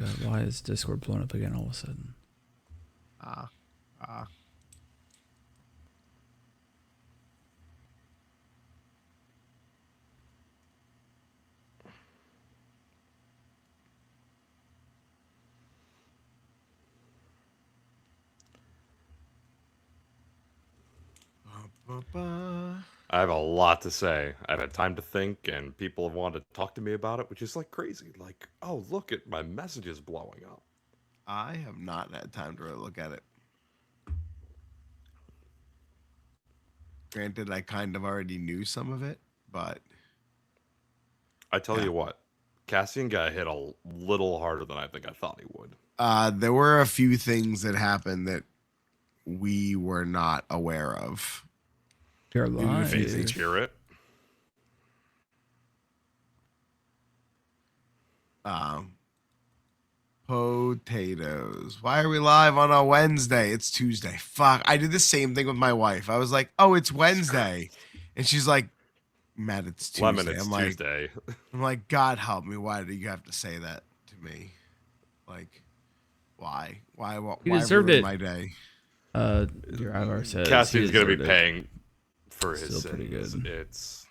God, why is Discord blowing up again all of a sudden? Ah. I have a lot to say. I've had time to think, and people have wanted to talk to me about it, which is like crazy. Like, oh, look at my messages blowing up. I have not had time to really look at it. Granted, I kind of already knew some of it, but I tell you what, Cassian got hit a little harder than I think I thought he would. there were a few things that happened that we were not aware of. You're Did live. hear it? Potatoes. Why are we live on a Wednesday? It's Tuesday. Fuck. I did the same thing with my wife. I was like, "Oh, it's Wednesday," and she's like, "Matt, it's Tuesday." Lemon, it's I'm Tuesday. like, God help me. Why do you have to say that to me? Like, why? Why You deserved ruin it. my day? Your Ivar says Cassian's gonna be deserved it. paying for his Still sins. pretty good. It's.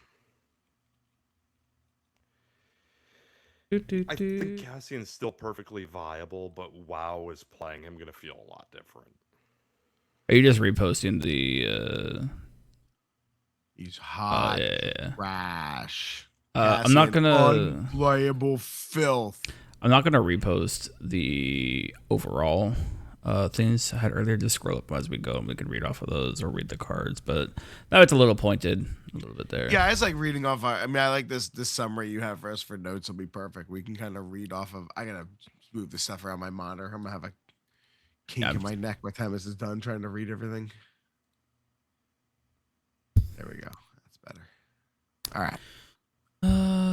Do, do, I do. think Cassian's still perfectly viable, but WoW is playing him gonna feel a lot different. Are you just reposting the? He's hot Yeah. trash. I'm not gonna unplayable filth. I'm not gonna repost the overall things I had earlier. Just scroll up as we go, and we can read off of those or read the cards. But now it's a little pointed, a little bit there. Yeah, it's like reading off. I mean, I like this summary you have for us for notes will be perfect. We can kind of read off of. I gotta move this stuff around my monitor. I'm gonna have a kink in my neck by the time this is done trying to read everything. There we go. That's better. All right.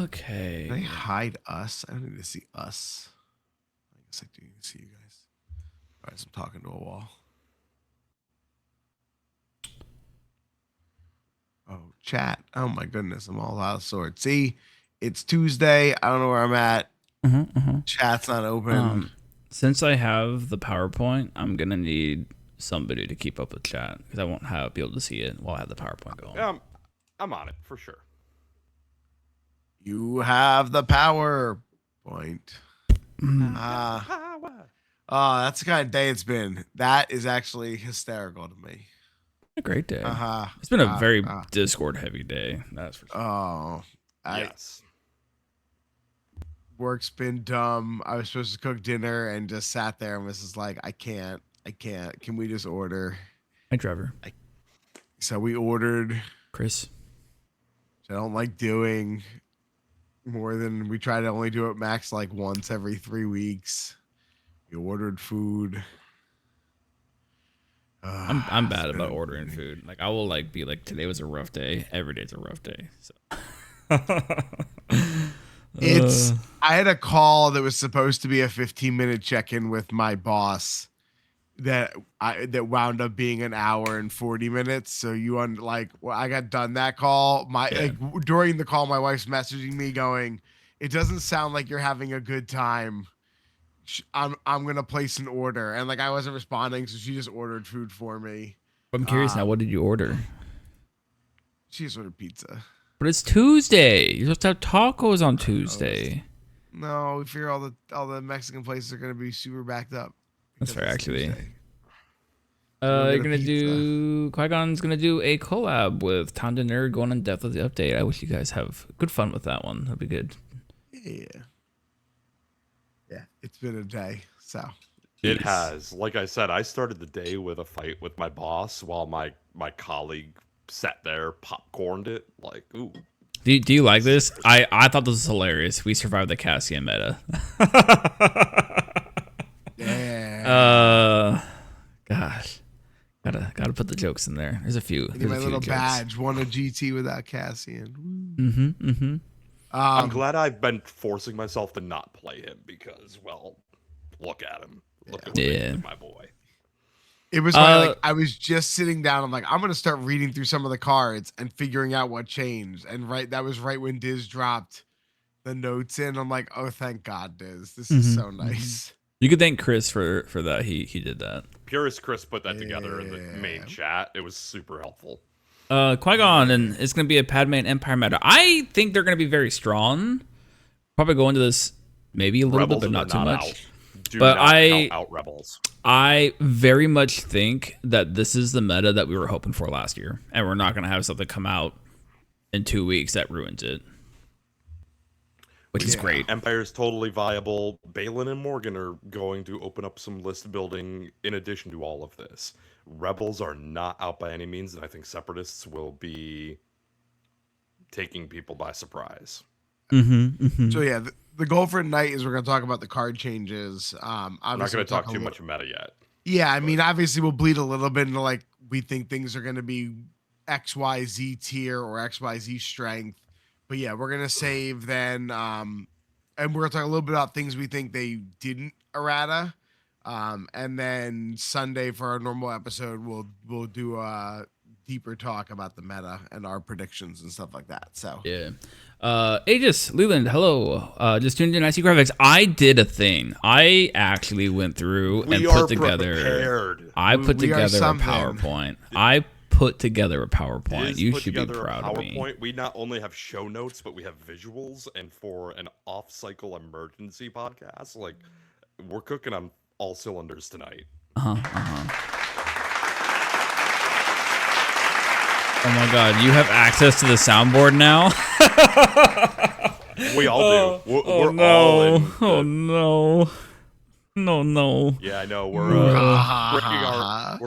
Okay. Can they hide us? I don't need to see us. I guess I do need to see you guys. All right, so I'm talking to a wall. Oh, chat. Oh my goodness, I'm all out of sorts. See, it's Tuesday. I don't know where I'm at. Chat's not open. Since I have the PowerPoint, I'm gonna need somebody to keep up with chat because I won't be able to see it while I have the PowerPoint going. Yeah, I'm on it for sure. You have the PowerPoint. That's the kind of day it's been. That is actually hysterical to me. A great day. It's been a very Discord heavy day. That's for sure. Oh, yes. Work's been dumb. I was supposed to cook dinner and just sat there and was just like, I can't. Can we just order? Hi, Trevor. So we ordered. Chris. I don't like doing more than we try to only do it max like once every 3 weeks. We ordered food. I'm bad about ordering food. Like I will be like today was a rough day. Every day's a rough day. So I had a call that was supposed to be a 15-minute check-in with my boss that wound up being an hour and 40 minutes. So I got done that call. During the call, my wife's messaging me going, "It doesn't sound like you're having a good time. I'm gonna place an order," and I wasn't responding, so she just ordered food for me. I'm curious now. What did you order? She just ordered pizza. But it's Tuesday. You're supposed to have tacos on Tuesday. No, we figure all the Mexican places are gonna be super backed up. That's fair, actually. So you're gonna do Qui-Gon's gonna do a collab with Tom the Nerd going in depth with the update. I wish you guys have good fun with that one. That'd be good. Yeah, it's been a day, so. It has. Like I said, I started the day with a fight with my boss while my colleague sat there, popcorned it. Like, ooh. Do you like this? I thought this was hilarious. We survived the Cassian meta. Yeah. Gosh. Gotta put the jokes in there. There's a few. There's my a few little jokes. badge won a GT without Cassian. I'm glad I've been forcing myself to not play him because, well, look at him. Look at what they did, my boy. It was I was just sitting down. I'm like, I'm gonna start reading through some of the cards and figuring out what changed. And that was right when Diz dropped the notes in. I'm like, oh, thank God, Diz. This is so nice. You could thank Chris for that. He did that. Purist Chris put that together in the main chat. It was super helpful. Qui-Gon, and it's going to be a Padme and Empire meta. I think they're going to be very strong. Probably go into this maybe a little Rebels bit, but not too much. But out Rebels. I very much think that this is the meta that we were hoping for last year, and we're not going to have something come out in 2 weeks that ruins it, which is great. Empire's totally viable. Balin and Morgan are going to open up some list building in addition to all of this. Rebels are not out by any means, and I think Separatists will be taking people by surprise. So yeah, the goal for tonight is we're going to talk about the card changes. I'm not going to talk too much meta yet. Yeah, I mean, obviously we'll bleed a little bit into like we think things are going to be XYZ tier or XYZ strength. But yeah, we're going to save then, and we're going to talk a little bit about things we think they didn't errata. And then Sunday for our normal episode, we'll do a deeper talk about the meta and our predictions and stuff like that. So yeah. Aegis Leland, hello. Just tuned in. I see graphics. I did a thing. I actually went through and put together. Prepared. I put together a PowerPoint. I put together a PowerPoint. You should be proud of me. We not only have show notes, but we have visuals. And for an off-cycle emergency podcast, like we're cooking on all cylinders tonight. Oh my God, you have access to the soundboard now? We all do. We're no. all in. Oh no. No. Yeah, I know. We're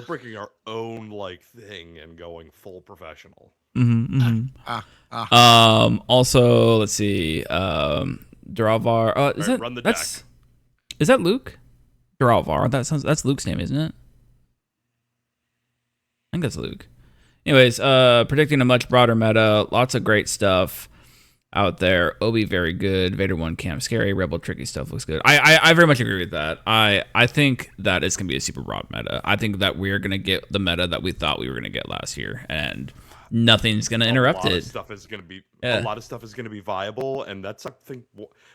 breaking our own like thing and going full professional. Also, let's see. Duralvar. Is that run the deck. Is that Luke? Duralvar. That's Luke's name, isn't it? I think that's Luke. Anyways, predicting a much broader meta. Lots of great stuff out there. Obi very good. Vader 1 camp scary. Rebel tricky stuff looks good. I very much agree with that. I think that it's gonna be a super broad meta. I think that we're gonna get the meta that we thought we were gonna get last year, and nothing's gonna interrupt it. A lot of stuff is gonna be viable, and that's I think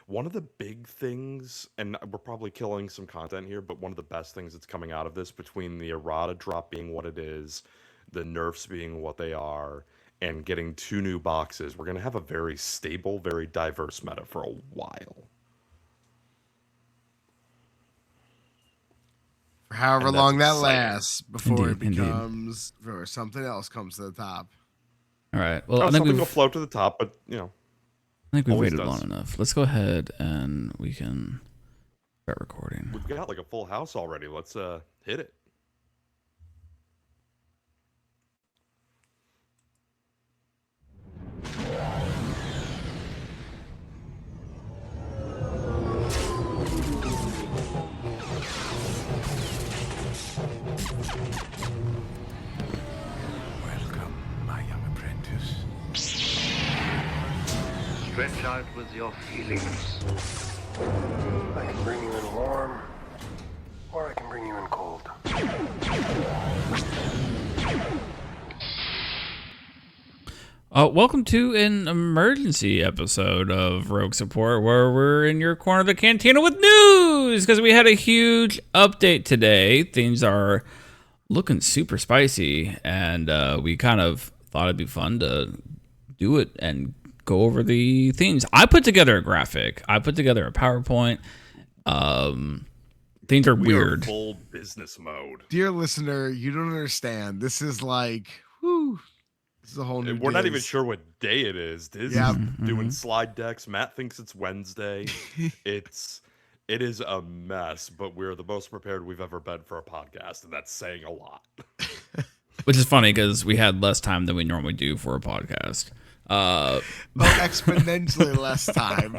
one of the big things. And we're probably killing some content here, but one of the best things that's coming out of this, between the errata drop being what it is, the nerfs being what they are, and getting 2 new boxes, we're going to have a very stable, very diverse meta for a while. For however long that lasts before it becomes, or something else comes to the top. All right. Well, I think something will float to the top, but you know, I think we've waited long enough. Let's go ahead and we can start recording. We've got like a full house already. Let's hit it. Welcome, my young apprentice. Stretch out with your feelings. I can bring you in warm, or I can bring you in cold. Welcome to an emergency episode of Rogue Support, where we're in your corner of the cantina with news, because we had a huge update today. Things are looking super spicy, and we kind of thought it'd be fun to do it and go over the things. I put together a graphic. I put together a PowerPoint. Things are weird. Are full business mode. Dear listener, you don't understand. This is like, whoo. This is a whole new. We're not even sure what day it is. Diz is doing slide decks. Matt thinks it's Wednesday. It is a mess, but we're the most prepared we've ever been for a podcast, and that's saying a lot. Which is funny because we had less time than we normally do for a podcast. Exponentially less time.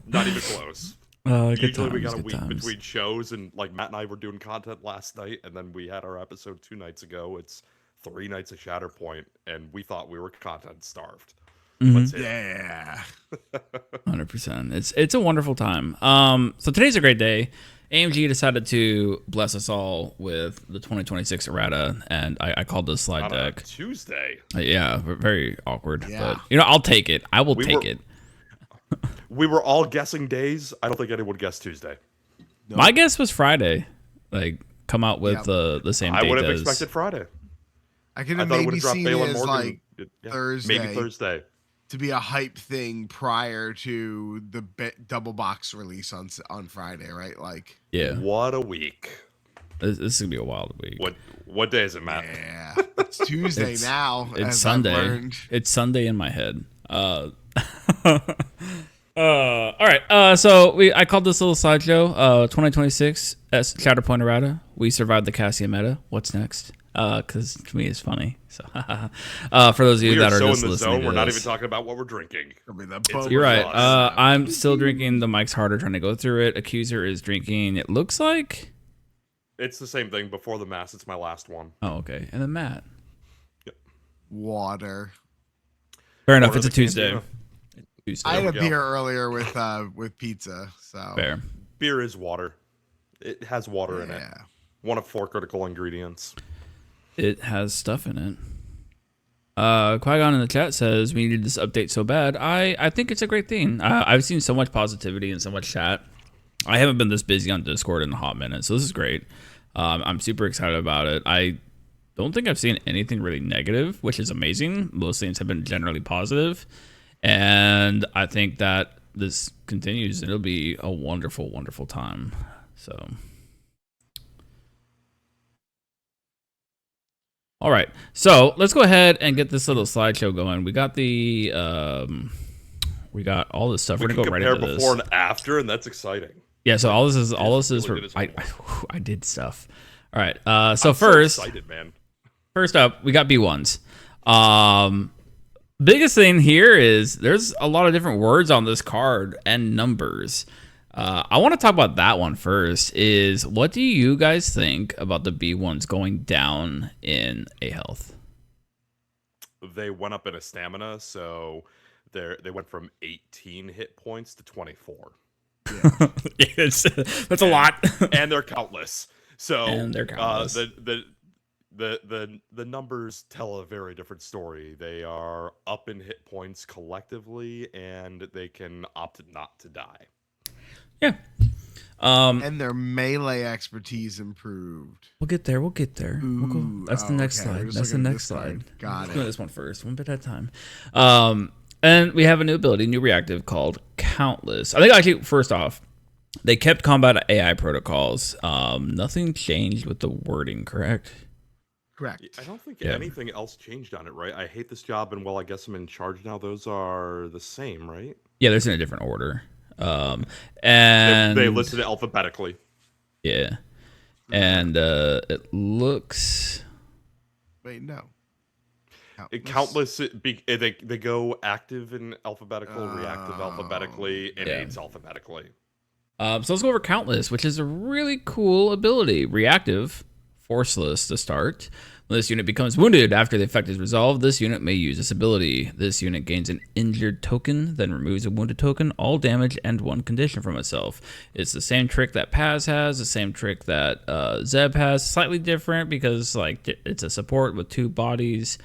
Not even close. Usually we got a week times. between shows, and like Matt and I were doing content last night, and then we had our episode 2 nights ago. It's 3 nights of Shatterpoint, and we thought we were content starved. Yeah. 100%. It's a wonderful time. So today's a great day. AMG decided to bless us all with the 2026 errata, and I called this slide deck. Tuesday. Yeah, very awkward. Yeah. But, I'll take it. I will take it. We were all guessing days. I don't think anyone guessed Tuesday. Nope. My guess was Friday. Like, come out with Yep. the same I date would have as... expected Friday. I could I have thought it would maybe have dropped seen it Balin as Morgan. like Thursday. Maybe Thursday. To be a hype thing prior to the double box release on Friday, right? Like, Yeah. What a week. This is going to be a wild week. What day is it, Matt? yeah, it's Tuesday now. It's as Sunday. I've learned. It's Sunday in my head. All right. So I called this little slideshow 2026 as Shatterpoint Errata. We survived the Cassia meta. What's next? Because to me it's funny. So for those of you We that are are so just in the listening zone. to We're not this. even talking about what we're drinking. I mean, the You're right. Boba I'm still drinking. The mic's harder trying to go through it. Accuser is drinking. It looks like. It's the same thing. Before the mass, it's my last one. Oh, okay. And then Matt. water. Fair enough. Water It's a the Tuesday. cantina. Tuesday. I had a we go. beer earlier with pizza, so Fair. Beer is water. It has water in it. yeah. One of 4 critical ingredients. It has stuff in it. Qui-Gon in the chat says we needed this update so bad. I think it's a great thing. I've seen so much positivity and so much chat. I haven't been this busy on Discord in a hot minute, so this is great. I'm super excited about it. I don't think I've seen anything really negative, which is amazing. Most things have been generally positive, and I think that this continues. It'll be a wonderful, wonderful time. So. All right, so let's go ahead and get this little slideshow going. We got the, we got all this stuff. We We're can gonna go right compare into before this. and after, and that's exciting. Yeah, so all this is really for did his I did stuff. All right, so I'm first, so excited, man. first up, we got B1s. Biggest thing here is there's a lot of different words on this card and numbers. I want to talk about that one first. Is what do you guys think about the B1s going down in A health? They went up in a stamina, so they went from 18 hit points to 24. That's a lot. And they're countless. So And they're countless. The numbers tell a very different story. They are up in hit points collectively, and they can opt not to die. Yeah. And their melee expertise improved. We'll get there. We'll get there. We'll go. Ooh, That's the next okay. We're slide. just That's the looking at next this slide. card. Got Let's it. go to this one first, one bit at a time. And we have a new ability, new reactive called Countless. I think actually, first off, they kept combat AI protocols. Nothing changed with the wording, correct? Correct. I don't think Yeah. anything else changed on it, right? I hate this job, and well, I guess I'm in charge now. Those are the same, right? Yeah, there's in a different order. And They listed it alphabetically. yeah, and it looks. Wait, no. Countless. They go active in alphabetical, reactive alphabetically, and Yeah. aids alphabetically. So let's go over Countless, which is a really cool ability. Reactive, forceless to start. When this unit becomes wounded after the effect is resolved, this unit may use this ability. This unit gains an injured token, then removes a wounded token, all damage, and one condition from itself. It's the same trick that Paz has, the same trick that Zeb has, slightly different because like it's a support with 2 bodies.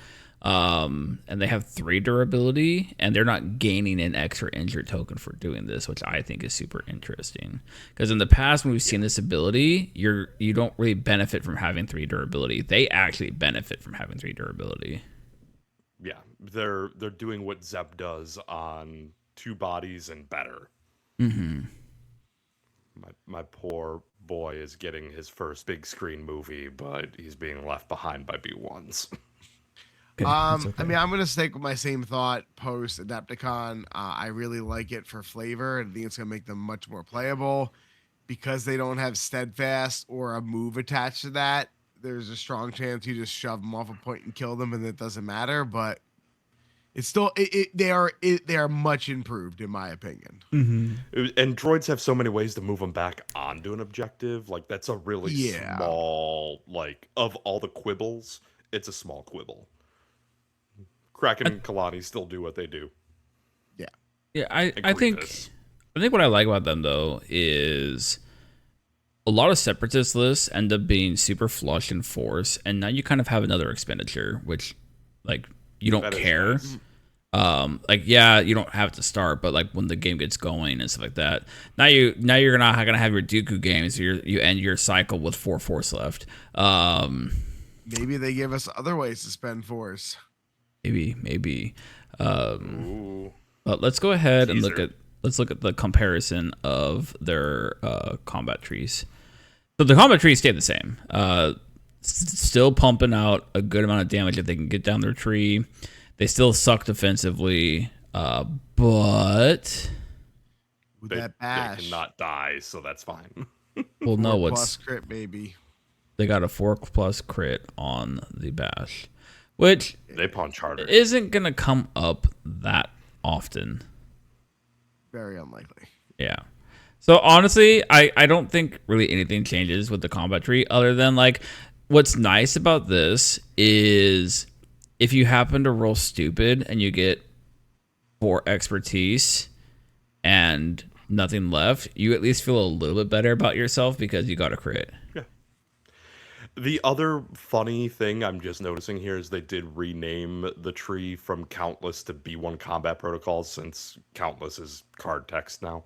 And they have 3 durability, and they're not gaining an extra injured token for doing this, which I think is super interesting. Because in the past, when we've seen this ability, you don't really benefit from having 3 durability. They actually benefit from having 3 durability. Yeah, they're doing what Zeb does on 2 bodies and better. Mm-hmm. My poor boy is getting his first big screen movie, but he's being left behind by B1s. Okay, that's okay. I mean, I'm gonna stick with my same thought post Adepticon. I really like it for flavor, and I think it's gonna make them much more playable because they don't have steadfast or a move attached to that. There's a strong chance you just shove them off a point and kill them, and it doesn't matter. But it's still they are much improved in my opinion. Mm-hmm. And droids have so many ways to move them back onto an objective. Like that's a really small, like of all the quibbles, it's a small quibble. Kraken and Kalani still do what they do. Yeah, I think Grievous. I think what I like about them though is a lot of separatist lists end up being super flush in force, and now you kind of have another expenditure, which like you don't That is care. nice. Like, yeah, you don't have to start, but like when the game gets going and stuff like that. You're not gonna have your Dooku games. You end your cycle with 4 force left. Maybe they give us other ways to spend force. Maybe. Ooh. But let's go ahead and Teaser. let's look at the comparison of their combat trees. So the combat trees stay the same. Still pumping out a good amount of damage if they can get down their tree. They still suck defensively, but With They that bash. cannot die, so that's fine. we'll know 4 what's plus crit, baby. they got a 4+ crit on the bash, which They punch harder. isn't gonna come up that often. Very unlikely. Yeah. So honestly, I don't think really anything changes with the combat tree other than like what's nice about this is if you happen to roll stupid and you get 4 expertise and nothing left, you at least feel a little bit better about yourself because you got a crit. The other funny thing I'm just noticing here is they did rename the tree from Countless to B1 Combat Protocols since Countless is card text now.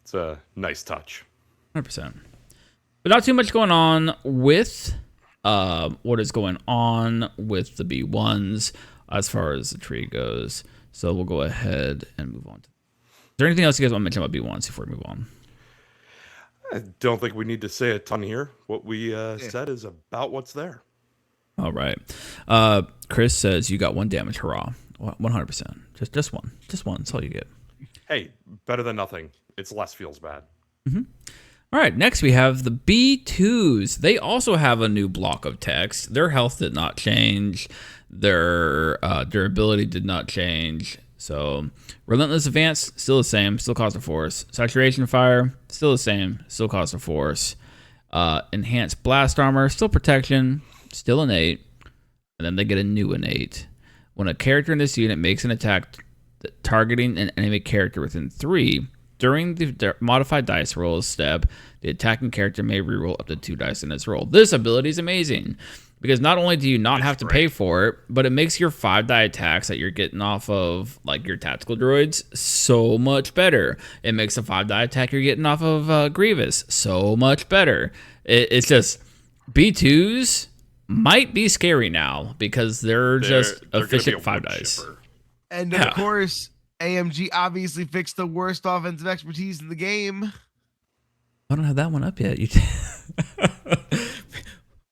It's a nice touch. 100%. But not too much going on with what is going on with the B1s as far as the tree goes. So we'll go ahead and move on. Is there anything else you guys want to mention about B1s before we move on? I don't think we need to say a ton here. What we said is about what's there. All right. Chris says you got 1 damage. Hurrah. 100%. Just one. Just one. That's all you get. Hey, better than nothing. It's less feels bad. All right, next we have the B2s. They also have a new block of text. Their health did not change. Their durability did not change. So, Relentless Advance, still the same, still cost a force. Saturation Fire, still the same, still cost a force. Enhanced Blast Armor, still protection, still innate. And then they get a new innate. When a character in this unit makes an attack targeting an enemy character within 3, during the modified dice rolls step, the attacking character may reroll up to 2 dice in its roll. This ability is amazing because not only do you not have to pay for it, but it makes your 5-die attacks that you're getting off of like your tactical droids so much better. It makes a 5-die attack you're getting off of Grievous so much better. It's just B2s might be scary now because they're just efficient 5 dice. And of course, AMG obviously fixed the worst offensive expertise in the game. I don't have that one up yet.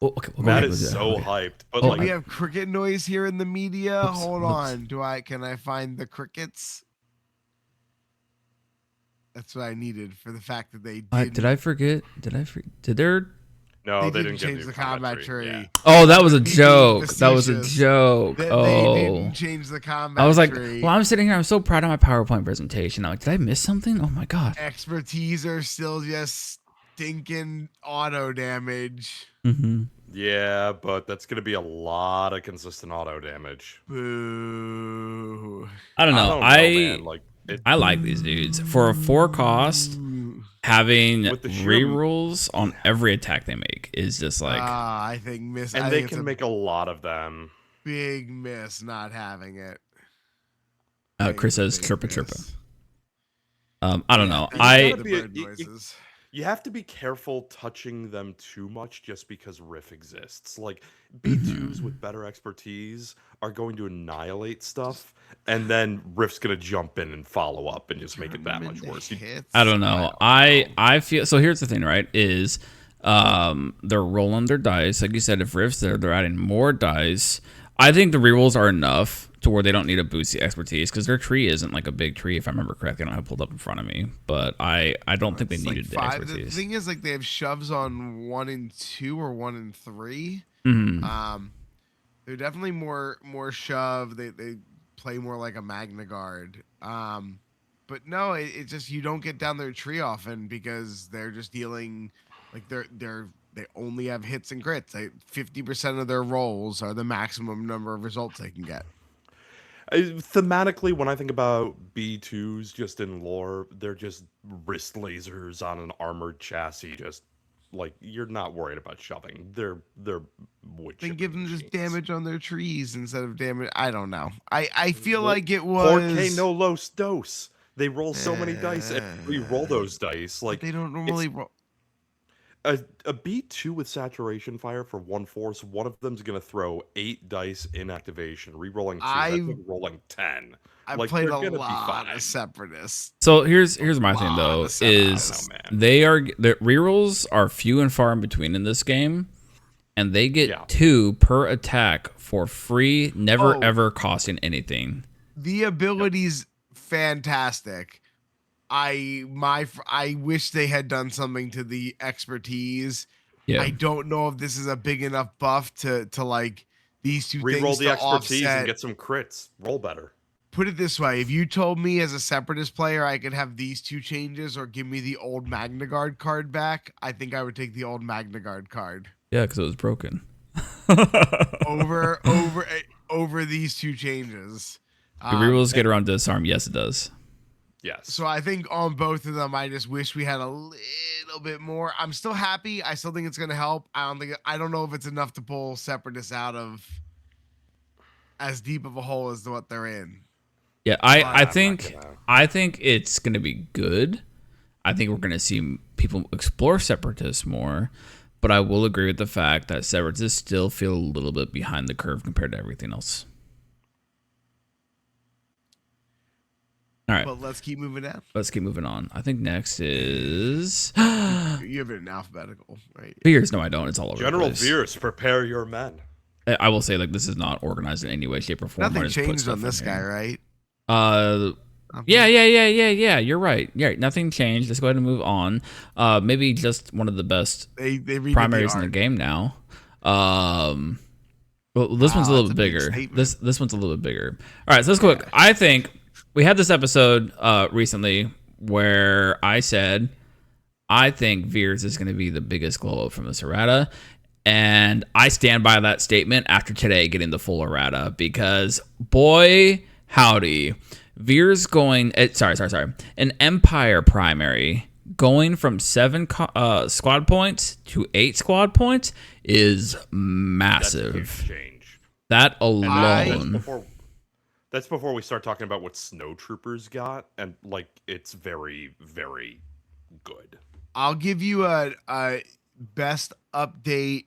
That is so hyped. But We have cricket noise here in the media. Hold on. Can I find the crickets? That's what I needed for the fact that they did. Did I forget? No, they didn't didn't change get the combat tree. Yeah. Oh, that was a joke. That was a joke. They Oh, didn't change the combat I was like, tree. well, I'm sitting here. I'm so proud of my PowerPoint presentation. I'm like, did I miss something? Oh my god. Expertise are still just stinking auto damage. Mm-hmm. Yeah, but that's going to be a lot of consistent auto damage. Boo. I don't know. Man. I like these dudes for a 4 cost. Having With the sheer- rerolls on every attack they make is just like I think miss. And I they think it's can make a lot of them. big miss not having it. Chris says Big chirpa chirpa. miss. I don't know. I- The be a- bird noises. You have to be careful touching them too much just because Riff exists. Like, B2s with better expertise are going to annihilate stuff, and then Riff's going to jump in and follow up and just make it that much worse. I don't know. I feel so. Here's the thing, right? Is they're rolling their dice. Like you said, if Rift's there, they're adding more dice. I think the rerolls are enough to where they don't need to boost the expertise because their tree isn't like a big tree, if I remember correctly. I don't have it pulled up in front of me, but I don't think they needed the expertise. The thing is, like, they have shoves on 1 and 2 or 1 and 3. They're definitely more shove. They play more like a Magna Guard. But no, it just, you don't get down their tree often because they're just dealing, like, they only have hits and crits. 50% of their rolls are the maximum number of results they can get. Thematically, when I think about B2s just in lore, they're just wrist lasers on an armored chassis. Just like, you're not worried about shoving. They're wood Then chipping give them just machines. damage on their trees instead of damage. I don't know. I feel Well, like it was 4K no los dos. They roll so many dice, and we roll uh, those dice. but Like they don't it's normally roll. a B2 with saturation fire for 1/4. One of them's gonna throw 8 dice in activation, re-rolling 2. That's I like rolling 10. I Like played they're a gonna be lot fine. of separatists. So here's A my thing lot though of I don't know, is man. the rerolls are few and far in between in this game, and they get Yeah. 2 per attack for free, never Oh. ever costing anything. The ability's fantastic. I wish they had done something to the expertise. Yeah, I don't know if this is a big enough buff to like these two Re-roll things the to expertise and offset. get some crits. Roll better. Put it this way: if you told me as a separatist player I could have these two changes or give me the old Magna Guard card back, I think I would take the old Magna Guard card yeah, because it was broken. over over these two changes. Do rerolls get around disarm? Yes, it does. Yes. So I think on both of them, I just wish we had a little bit more. I'm still happy. I still think it's going to help. I don't know if it's enough to pull separatists out of as deep of a hole as what they're in. Yeah, I'm I not think gonna- I think it's gonna be good. I think we're gonna see people explore separatists more, but I will agree with the fact that separatists still feel a little bit behind the curve compared to everything else. All right, But let's keep moving down. let's keep moving on. I think next is You have it in alphabetical, right? Veers. No, I don't. It's all over General the place. Veers, prepare your men. I will say, like, this is not organized in any way, shape, or form. I Nothing just put changed stuff on in this guy, here. right? Yeah. You're right. Yeah, nothing changed. Let's go ahead and move on. Maybe just one of the best They redid primaries the in the art. game now. Well, this one's a Wow, little that's bit a big bigger. statement. This one's a little bit bigger. All right, so let's go. I think we had this episode recently where I said I think Veers is going to be the biggest glow up from this errata. And I stand by that statement after today getting the full errata because boy, howdy, Veers going. Sorry. An Empire primary going from 7 squad points to 8 squad points is That's a massive. huge change. That And that's alone. before we start talking about what snowtroopers got, and like it's very, very good. I'll give you a best update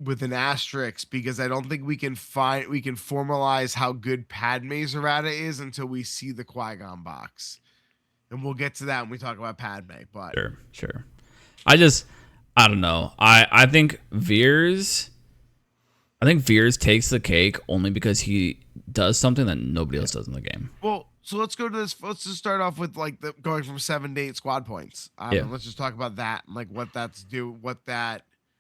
with an asterisk because I don't think we can formalize how good Padme's errata is until we see the Qui-Gon box. And we'll get to that when we talk about Padme. But Sure. I don't know. I think Veers takes the cake only because he does something that nobody else does in the game. well, so let's go to this. Let's just start off with like the going from 7 to 8 squad points. Yeah. Let's just talk about that and like what that's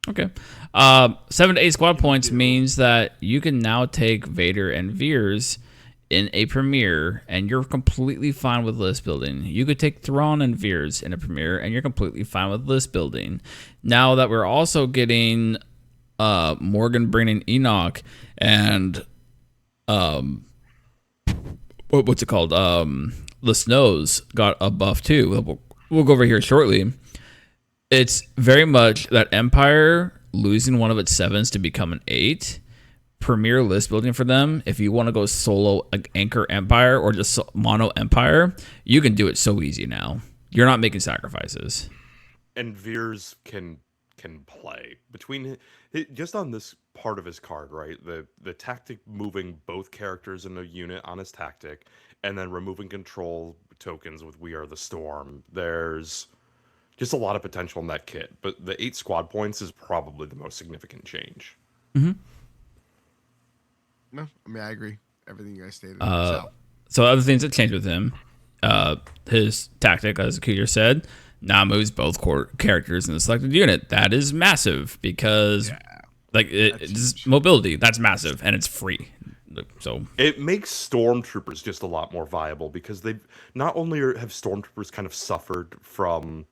Okay. 7 to 8 squad points means that you can now take Vader and Veers in a premiere and you're completely fine with list building. You could take Thrawn and Veers in a premiere and you're completely fine with list building. Now that we're also getting Morgan bringing Enoch and what's it called? The Snows got a buff too. We'll go over here shortly. It's very much that Empire losing one of its 7s to become an 8. Premier list building for them. If you want to go solo Anchor Empire or just mono Empire, you can do it so easy now. You're not making sacrifices. And Veers can play between just on this part of his card, right? The tactic moving both characters in a unit on his tactic, and then removing control tokens with We Are the Storm. There's just a lot of potential in that kit, but the 8 squad points is probably the most significant change. No, I mean I agree. Everything you guys stated. So other things that changed with him, his tactic, as Kuyer said, now moves both characters in the selected unit. That is massive because, it's mobility. That's massive and it's free. So It makes stormtroopers just a lot more viable because they've not only have stormtroopers kind of suffered from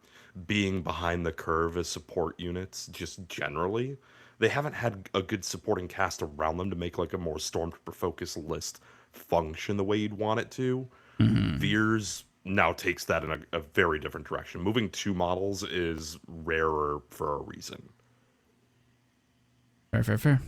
being behind the curve as support units, just generally, they haven't had a good supporting cast around them to make like a more stormtrooper focused list function the way you'd want it to. Veers now takes that in a very different direction. Moving 2 models is rarer for a reason. Fair.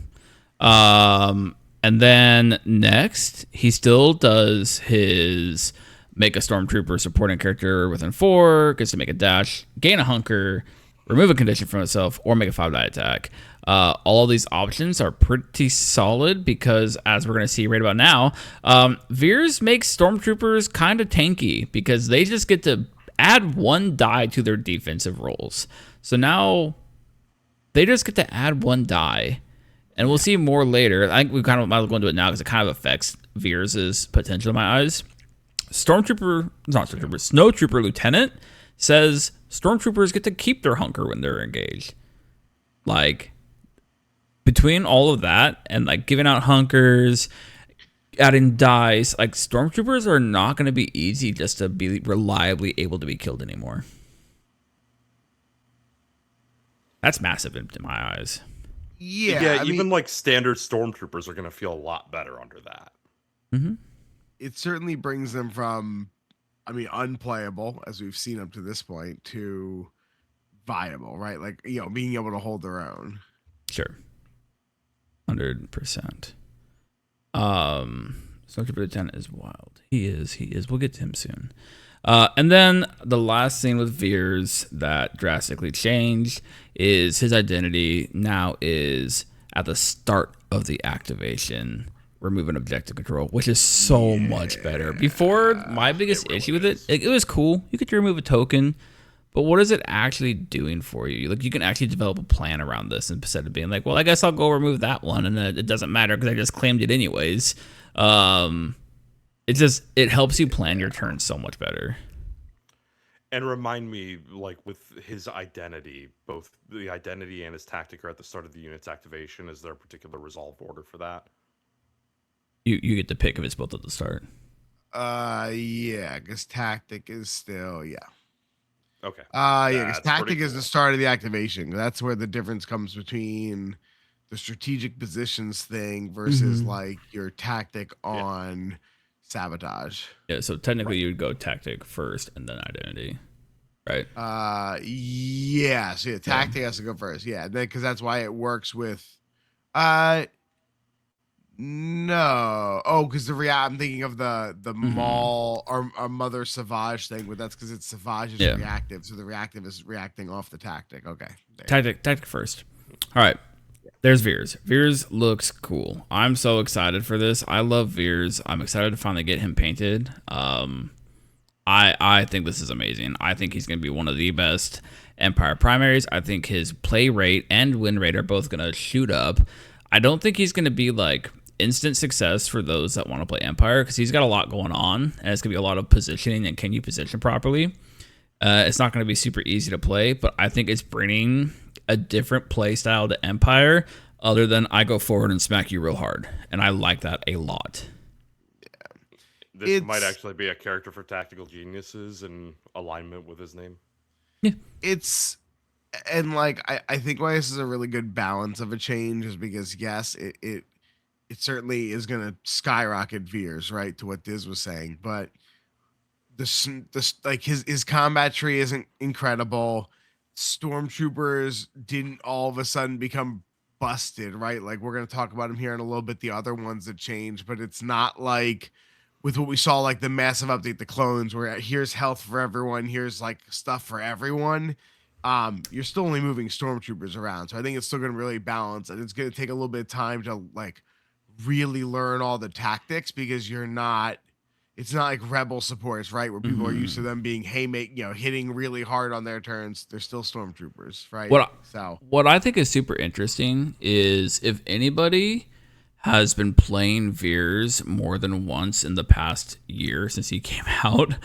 And then next, he still does his make a stormtrooper supporting character within 4, gets to make a dash, gain a hunker, remove a condition from itself, or make a 5-die attack. All of these options are pretty solid because, as we're going to see right about now, Veers makes stormtroopers kind of tanky because they just get to add 1 die to their defensive rolls. So now they just get to add 1 die. And we'll see more later. I think we kind of might as well go into it now because it kind of affects Veers' potential in my eyes. Snowtrooper Lieutenant says Stormtroopers get to keep their hunker when they're engaged. Like, between all of that and like giving out hunkers, adding dice, like Stormtroopers are not going to be easy just to be reliably able to be killed anymore. That's massive in my eyes. Yeah, even like standard stormtroopers are going to feel a lot better under that. Mm-hmm. It certainly brings them from, unplayable, as we've seen up to this point, to viable, right? Like, being able to hold their own. Sure. 100%. Stormtrooper Lieutenant is wild. He is. We'll get to him soon. And then the last thing with Veers that drastically changed is his identity now is at the start of the activation, remove an objective control, which is so much better. Before, my biggest issue with it was cool. You could remove a token, but what is it actually doing for you? Like, you can actually develop a plan around this instead of being like, well, I guess I'll go remove that one, and it doesn't matter because I just claimed it anyways. It helps you plan your turn so much better. And remind me, like with his identity, both the identity and his tactic are at the start of the unit's activation. Is there a particular resolve order for that? You get to pick if it's both at the start. Yeah, because tactic is still Okay. Because tactic is the start of the activation. That's where the difference comes between the strategic positions thing versus like your tactic on sabotage. Yeah, so technically you would go tactic first and then identity, right? So tactic has to go first. Yeah, because that's why it works with no. Oh, because I'm thinking of the Maul or Mother Savage thing, but that's because it's Savage is reactive, so the reactive is reacting off the tactic. Okay. Tactic first. All right. There's Veers. Veers looks cool. I'm so excited for this. I love Veers. I'm excited to finally get him painted. I think this is amazing. I think he's going to be one of the best Empire primaries. I think his play rate and win rate are both going to shoot up. I don't think he's going to be like instant success for those that want to play Empire because he's got a lot going on and it's going to be a lot of positioning and can you position properly. It's not going to be super easy to play, but I think it's bringing a different play style to Empire other than I go forward and smack you real hard. And I like that a lot. Yeah. This might actually be a character for Tactical Geniuses in alignment with his name. Yeah. I think why this is a really good balance of a change is because yes, it certainly is going to skyrocket Veers, right, to what Diz was saying, but this like his combat tree isn't incredible. Stormtroopers didn't all of a sudden become busted, right? Like we're going to talk about them here in a little bit, the other ones that changed, but it's not like with what we saw, like the massive update, the clones, where here's health for everyone, here's like stuff for everyone. You're still only moving stormtroopers around. So I think it's still going to really balance, and it's going to take a little bit of time to like really learn all the tactics because it's not like rebel supports, right? Where people are used to them being hitting really hard on their turns. They're still stormtroopers, right? What I think is super interesting is if anybody has been playing Veers more than once in the past year since he came out,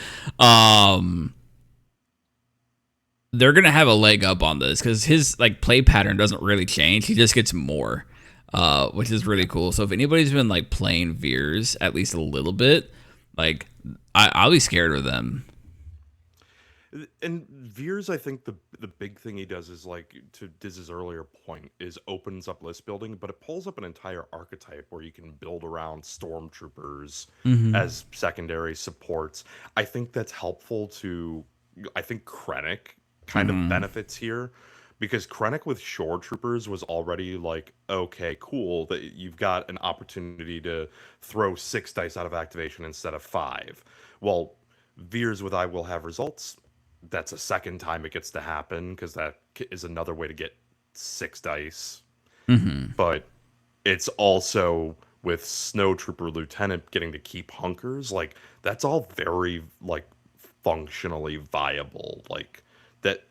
they're gonna have a leg up on this because his like play pattern doesn't really change. He just gets more, which is really cool. So if anybody's been like playing Veers at least a little bit, like, I'll be scared of them. And Veers, I think the big thing he does is, like, to Diz's earlier point, is opens up list building, but it pulls up an entire archetype where you can build around stormtroopers as secondary supports. I think that's helpful to, I think Krennic kind of benefits here because Krennic with Shore Troopers was already like, okay, cool, that you've got an opportunity to throw 6 dice out of activation instead of 5. Well, Veers with I Will Have Results, that's a second time it gets to happen because that is another way to get 6 dice. But it's also with Snow Trooper Lieutenant getting to keep hunkers, like that's all very like functionally viable. Like that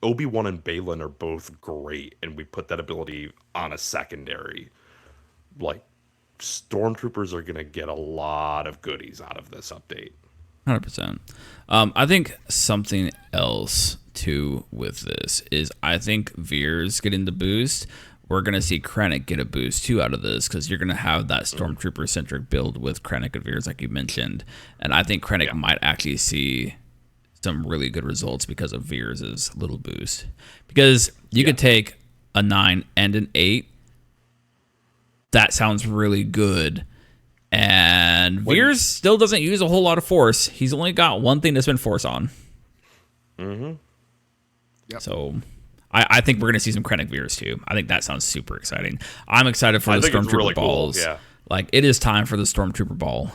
Obi-Wan and Balin are both great, and we put that ability on a secondary. Like Stormtroopers are gonna get a lot of goodies out of this update. 100%. I think something else too with this is I think Veers getting the boost. We're going to see Krennic get a boost too out of this because you're going to have that Stormtrooper centric build with Krennic and Veers, like you mentioned. And I think Krennic might actually see some really good results because of Veers' little boost. Because you could take a 9 and an 8. That sounds really good. And Veers still doesn't use a whole lot of force. He's only got one thing to spend force on. So I think we're going to see some Krennic Veers too. I think that sounds super exciting. I'm excited for the Stormtrooper really balls. Cool. Yeah. Like, it is time for the Stormtrooper ball.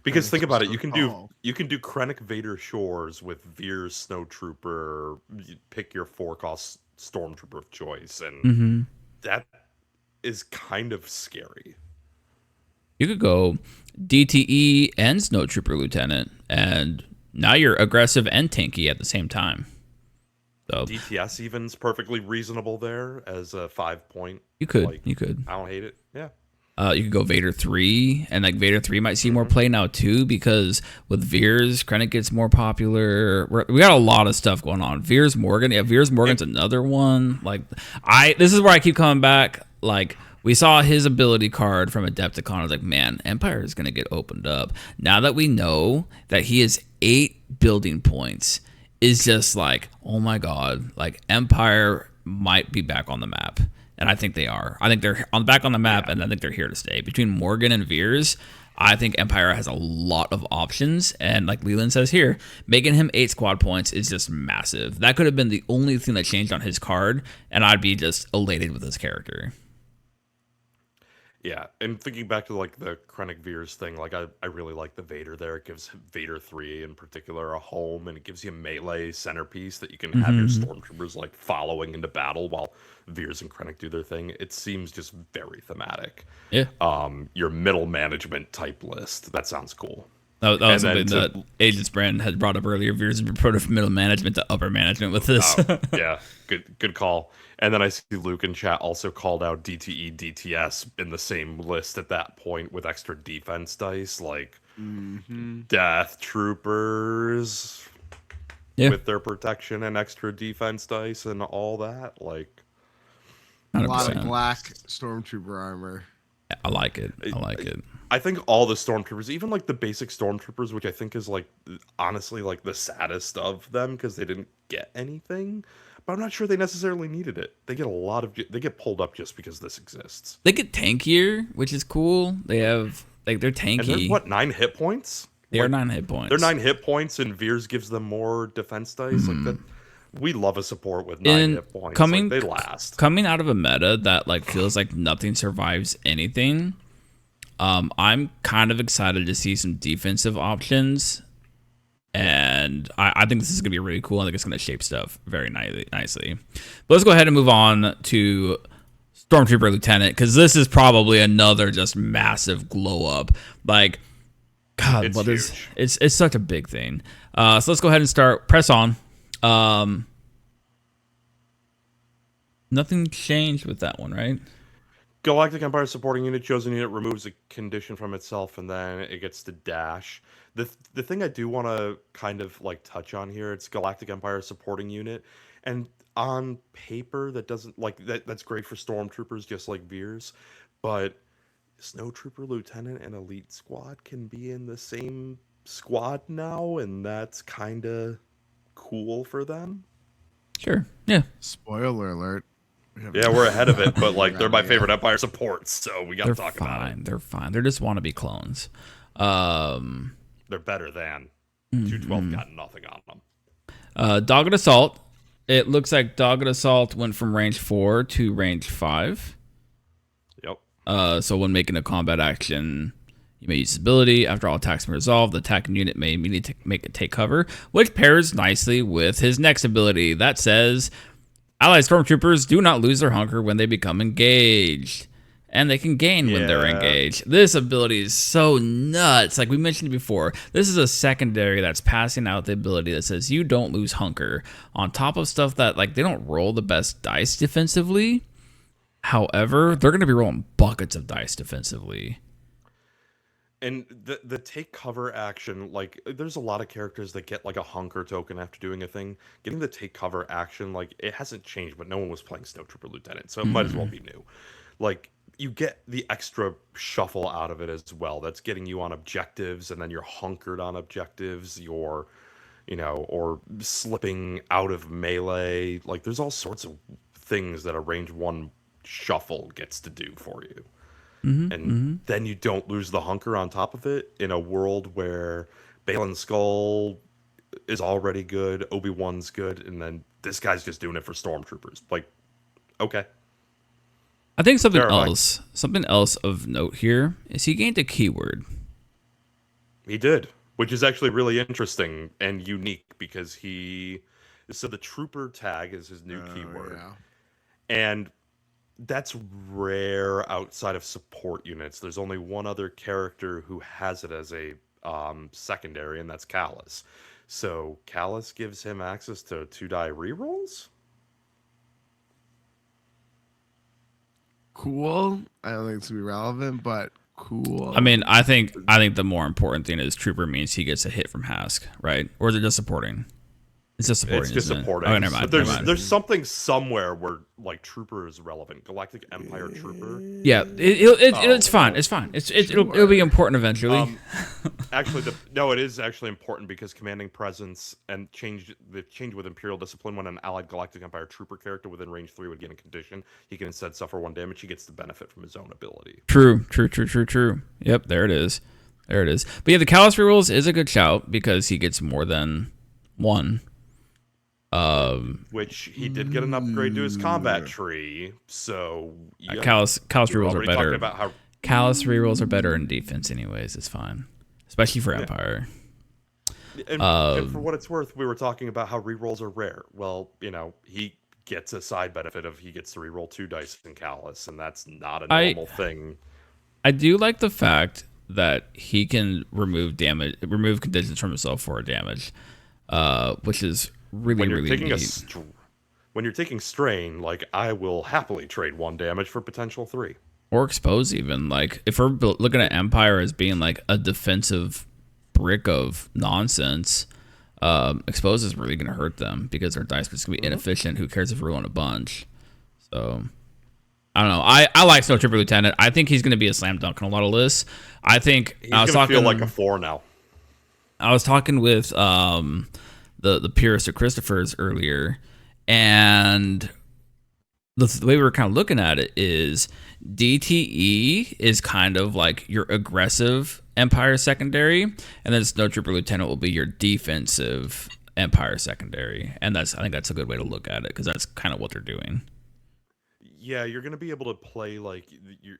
Because think about it, you can do Krennic Vader Shores with Veers Snowtrooper. You pick your 4-cost Stormtrooper of choice, and that is kind of scary. You could go DTE and Snowtrooper Lieutenant, and now you're aggressive and tanky at the same time. So DTS even's perfectly reasonable there as a 5-point. You could. Like, you could. I don't hate it. Yeah. You could go Vader 3, and like Vader 3 might see more play now too, because with Veers, Krennic gets more popular. We got a lot of stuff going on. Veers Morgan, Veers Morgan's another one. Like, this is where I keep coming back. Like, we saw his ability card from Adepticon. I was like, man, Empire is gonna get opened up. Now that we know that he has 8 building points, is just like, oh my god, like Empire might be back on the map. And I think they are. I think they're back on the map, and I think they're here to stay. Between Morgan and Veers, I think Empire has a lot of options. And like Leland says here, making him 8 squad points is just massive. That could have been the only thing that changed on his card, and I'd be just elated with his character. Yeah, and thinking back to like the Krennic Veers thing, like I really like the Vader there. It gives Vader 3 in particular a home, and it gives you a melee centerpiece that you can have your Stormtroopers like following into battle while Veers and Krennic do their thing. It seems just very thematic. Yeah. Your middle management type list. That sounds cool. That was something that Agents Brand had brought up earlier. Veers is from middle management to upper management with this. Yeah, good call. And then I see Luke in chat also called out DTE, DTS in the same list at that point with extra defense dice, like Death Troopers with their protection and extra defense dice and all that. Like 100%. A lot of black Stormtrooper armor. I like it. I think all the Stormtroopers, even like the basic Stormtroopers, which I think is like honestly like the saddest of them because they didn't get anything. But I'm not sure they necessarily needed it. They get pulled up just because this exists. They get tankier, which is cool. They have they're tanky. And they're, what, 9 hit points? They are 9 hit points. They're 9 hit points, and Veers gives them more defense dice. Like that, we love a support with 9 hit points. They last. Coming out of a meta that like feels like nothing survives anything. I'm kind of excited to see some defensive options. And I think this is going to be really cool. I think it's going to shape stuff very nicely. But let's go ahead and move on to Stormtrooper Lieutenant, because this is probably another just massive glow up. Like, God, it's such a big thing. So let's go ahead and start. Press on. Nothing changed with that one, right? Galactic Empire supporting unit. Chosen unit removes a condition from itself, and then it gets to dash. The thing I do want to kind of like touch on here, it's Galactic Empire supporting unit, and on paper that doesn't like that's great for Stormtroopers just like Veers, but Snowtrooper Lieutenant and Elite Squad can be in the same squad now, and that's kind of cool for them. Sure. Yeah. Spoiler alert. Yeah, we're ahead of it, but like they're my favorite Empire supports, so we got to talk about it. They're fine. They just want to be clones. They're better than 212 got nothing on them. Dogged Assault It looks like Dogged Assault went from range 4 to range 5. Yep. So when making a combat action, you may use this ability. After all attacks are resolved, the attacking unit may immediately make it take cover, which pairs nicely with his next ability that says, allied stormtroopers do not lose their hunger when they become engaged. And they can gain when they're engaged. This ability is so nuts. Like we mentioned before, this is a secondary that's passing out the ability that says you don't lose hunger on top of stuff that like they don't roll the best dice defensively. However, they're going to be rolling buckets of dice defensively. And the take cover action, like there's a lot of characters that get like a hunger token after doing a thing. Getting the take cover action, like it hasn't changed, but no one was playing Snowtrooper Lieutenant, so it might as well be new. Like you get the extra shuffle out of it as well. That's getting you on objectives, and then you're hunkered on objectives. You're, or slipping out of melee. Like there's all sorts of things that a range 1 shuffle gets to do for you. And then you don't lose the hunker on top of it in a world where Balin's Skull is already good, Obi-Wan's good, and then this guy's just doing it for stormtroopers. Like, okay. I think something else of note here is he gained a keyword. He did, which is actually really interesting and unique because the trooper tag is his new keyword. Yeah. And that's rare outside of support units. There's only one other character who has it as a secondary, and that's Callus. So Callus gives him access to 2-die rerolls? Cool. I don't think it's gonna be relevant, but cool. I mean, I think the more important thing is Trooper means he gets a hit from Hask, right? Or is it just supporting? It's just supporting. It's just supporting. Oh, never mind. But there's something somewhere where like Trooper is relevant. Galactic Empire Trooper. Yeah, it's fine. It's fine. It'll be important eventually. Actually, it is actually important because commanding presence and the change with Imperial Discipline when an allied Galactic Empire Trooper character within range 3 would gain a condition, he can instead suffer 1 damage. He gets the benefit from his own ability. True. Yep, there it is. But yeah, the Callus rerolls is a good shout because he gets more than 1. Which he did get an upgrade to his combat tree, so Callus rerolls are better. About how Callus rerolls are better in defense, anyways. It's fine, especially for Empire. And for what it's worth, we were talking about how rerolls are rare. Well, he gets a side benefit of he gets to reroll 2 dice in Callus, and that's not a normal thing. I do like the fact that he can remove conditions from himself for damage, which is really neat. When you're taking strain, like I will happily trade 1 damage for potential 3. Or expose even. Like if we're looking at Empire as being like a defensive brick of nonsense, expose is really going to hurt them because their dice is going to be inefficient. Who cares if we're rolling a bunch? So I don't know. I like Snowtrooper Lieutenant. I think he's going to be a slam dunk on a lot of lists. I think he's going to feel like a 4 now. I was talking with the purist of Christopher's earlier, and the way we were kind of looking at it is DTE is kind of like your aggressive Empire secondary, and then Snowtrooper Lieutenant will be your defensive Empire secondary, and I think that's a good way to look at it because that's kind of what they're doing. Yeah, you're going to be able to play like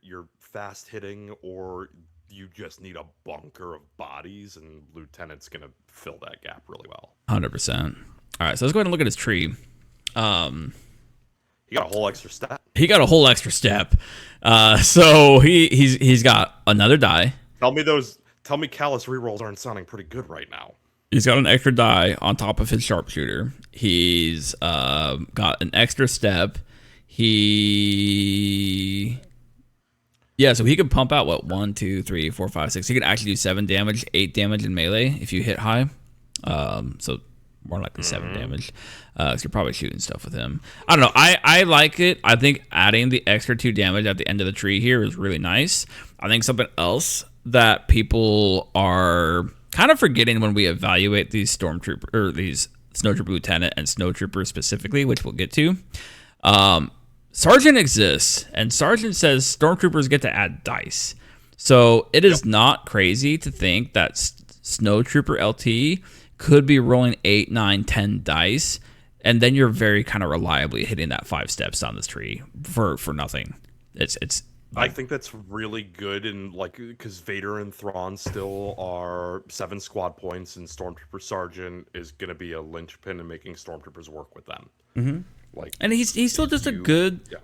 you're fast hitting, or you just need a bunker of bodies, and Lieutenant's going to fill that gap really well. 100%. All right, so let's go ahead and look at his tree. He got a whole extra step. So he's got another die. Tell me Callus rerolls aren't sounding pretty good right now. He's got an extra die on top of his sharpshooter. He's got an extra step. So he could pump out 1, 2, 3, 4, 5, 6. He could actually do 7 damage, 8 damage in melee if you hit high. So more likely 7 damage. So you're probably shooting stuff with him. I don't know. I like it. I think adding the extra 2 damage at the end of the tree here is really nice. I think something else that people are kind of forgetting when we evaluate these Stormtrooper or these Snowtrooper Lieutenant and Snowtrooper specifically, which we'll get to. Sergeant exists, and Sergeant says Stormtroopers get to add dice. So it is not crazy to think that Snowtrooper LT could be rolling 8, 9, 10 dice and then you're very kind of reliably hitting that 5 steps down this tree for nothing. It's I think that's really good, and like because Vader and Thrawn still are 7 squad points, and Stormtrooper Sergeant is going to be a linchpin in making Stormtroopers work with them. Like, and he's still just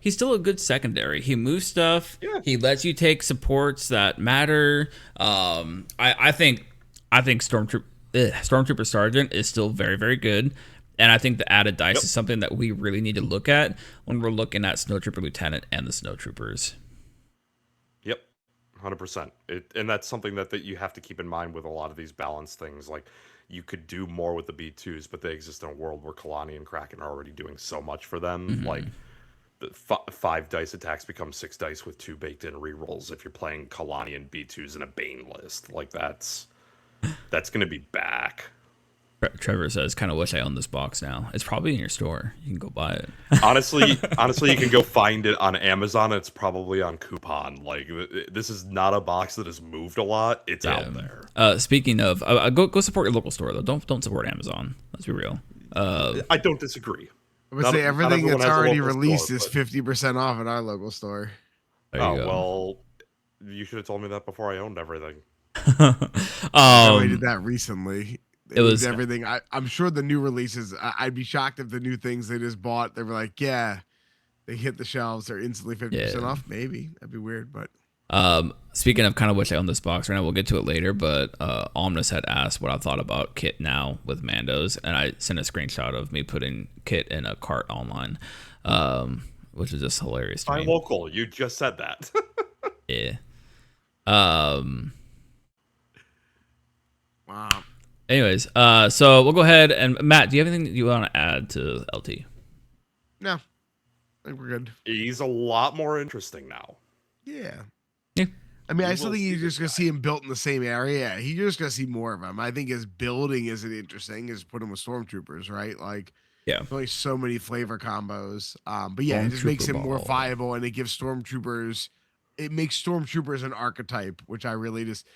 he's still a good secondary. He moves stuff. Yeah. He lets you take supports that matter. I think Stormtrooper Sergeant is still very, very good. And I think the added dice is something that we really need to look at when we're looking at Snowtrooper Lieutenant and the Snowtroopers. Yep, 100%. And that's something that you have to keep in mind with a lot of these balance things. Like, you could do more with the B2s, but they exist in a world where Kalani and Kraken are already doing so much for them. Like, the 5 dice attacks become 6 dice with 2 baked-in rerolls if you're playing Kalani and B2s in a Bane list. Like, that's going to be back. Trevor says, kind of wish I owned this box now. It's probably in your store. You can go buy it. Honestly, you can go find it on Amazon. It's probably on coupon. Like, this is not a box that has moved a lot. It's out there. Speaking of, go support your local store though. Don't support Amazon. Let's be real. I don't disagree. I would say everything that's already released is 50% off at our local store. There you go. Well, you should have told me that before I owned everything. I did that recently. It was everything. I'm sure the new releases. I'd be shocked if the new things they just bought. They were like, yeah, they hit the shelves. They're instantly 50% off. Maybe that'd be weird, but. Speaking of kind of wish I owned this box right now, we'll get to it later. But Omnis had asked what I thought about Kit now with Mandos, and I sent a screenshot of me putting Kit in a cart online, which is just hilarious. I'm local. You just said that. Yeah. Wow. Anyways, so we'll go ahead and Matt, do you have anything you want to add to LT? No, I think we're good. He's a lot more interesting now. Yeah. Yeah. I mean, I still think you're just gonna see him built in the same area. You're just gonna see more of him. I think his building isn't interesting. Is put him with stormtroopers, right? Like, yeah, only so many flavor combos. But yeah, it just makes him more viable, and it gives stormtroopers. It makes stormtroopers an archetype, which I really just.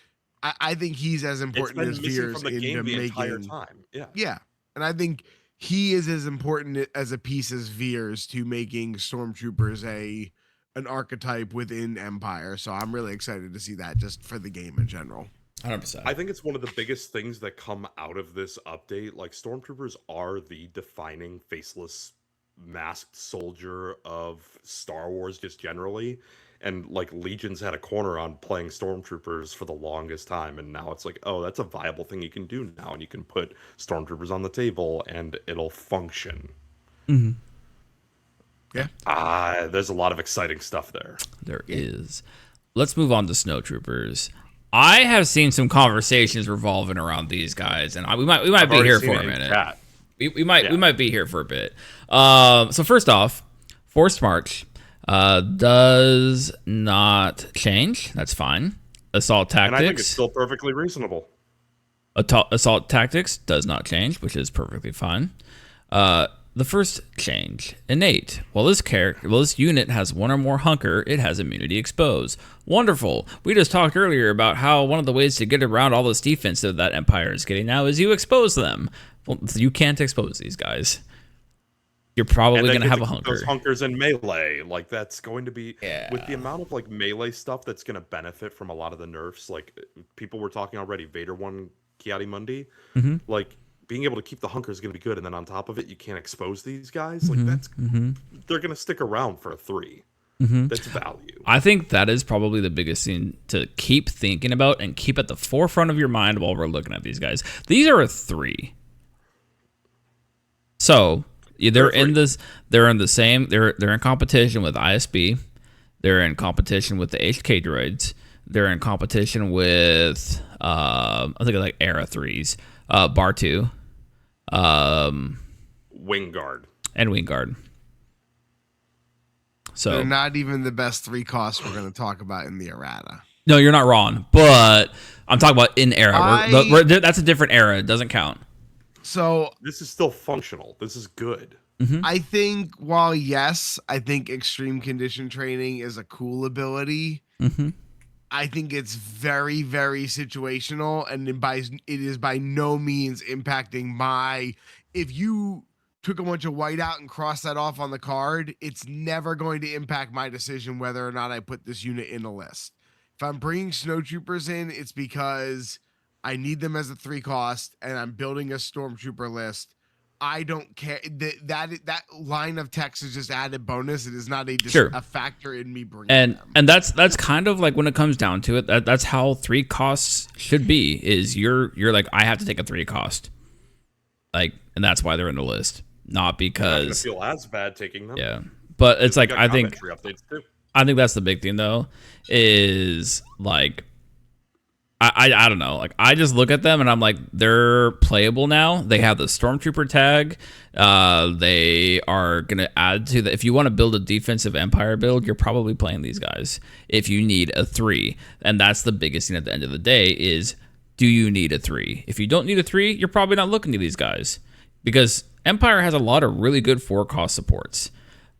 I think he's as important as Veers from the game the entire making. time. Yeah. Yeah, and I think he is as important as a piece as Veers to making stormtroopers an archetype within Empire. So I'm really excited to see that just for the game in general. 100%. I think it's one of the biggest things that come out of this update. Like, stormtroopers are the defining faceless masked soldier of Star Wars just generally. And like, Legions had a corner on playing stormtroopers for the longest time, and now it's like, oh, that's a viable thing you can do now, and you can put stormtroopers on the table and it'll function. Yeah. There's a lot of exciting stuff there. There is. Let's move on to snowtroopers. I have seen some conversations revolving around these guys, and we might be here for a minute. We might be here for a bit. So first off, Forced March does not change. That's fine. Assault Tactics. And I think it's still perfectly reasonable. Assault Tactics does not change, which is perfectly fine. The first change, Innate. Well, this unit has one or more hunker, it has immunity exposed. Wonderful. We just talked earlier about how one of the ways to get around all this defense that Empire is getting now is you expose them. Well, you can't expose these guys. You're probably going to have a hunker. Those hunkers in melee, like, that's going to be with the amount of like melee stuff that's going to benefit from a lot of the nerfs. Like, people were talking already, Vader won Kiadi Mundi. Like, being able to keep the hunker is going to be good, and then on top of it, you can't expose these guys. Like, they're going to stick around for a 3. That's value. I think that is probably the biggest thing to keep thinking about and keep at the forefront of your mind while we're looking at these guys. These are a 3. So they're in this. They're in the same. They're in competition with ISB. They're in competition with the HK droids. They're in competition with I think like Era 3s, Bar 2, Wingguard, and Wingguard. So they're not even the best 3 costs we're going to talk about in the errata. No, you're not wrong, but I'm talking about in era. That's a different era. It doesn't count. So this is still functional. This is good. I think while yes, I think extreme condition training is a cool ability. I think it's very, very situational, and it is by no means impacting if you took a bunch of white out and crossed that off on the card, it's never going to impact my decision whether or not I put this unit in a list. If I'm bringing snowtroopers in, it's because I need them as a 3 cost and I'm building a stormtrooper list. I don't care. That line of text is just added bonus. It is not a factor in me bringing them. And that's kind of like when it comes down to it. That's how 3 costs should be. Is you're like, I have to take a 3 cost, like, and that's why they're in the list, not because I'm not gonna feel as bad taking them. Yeah, but it's like I think that's the big thing though. Is like I don't know. Like I just look at them and I'm like, they're playable now. They have the Stormtrooper tag. They are gonna add to the. If you want to build a defensive Empire build, you're probably playing these guys. If you need a 3, and that's the biggest thing at the end of the day is, do you need a 3? If you don't need a 3, you're probably not looking to these guys because Empire has a lot of really good 4-cost supports,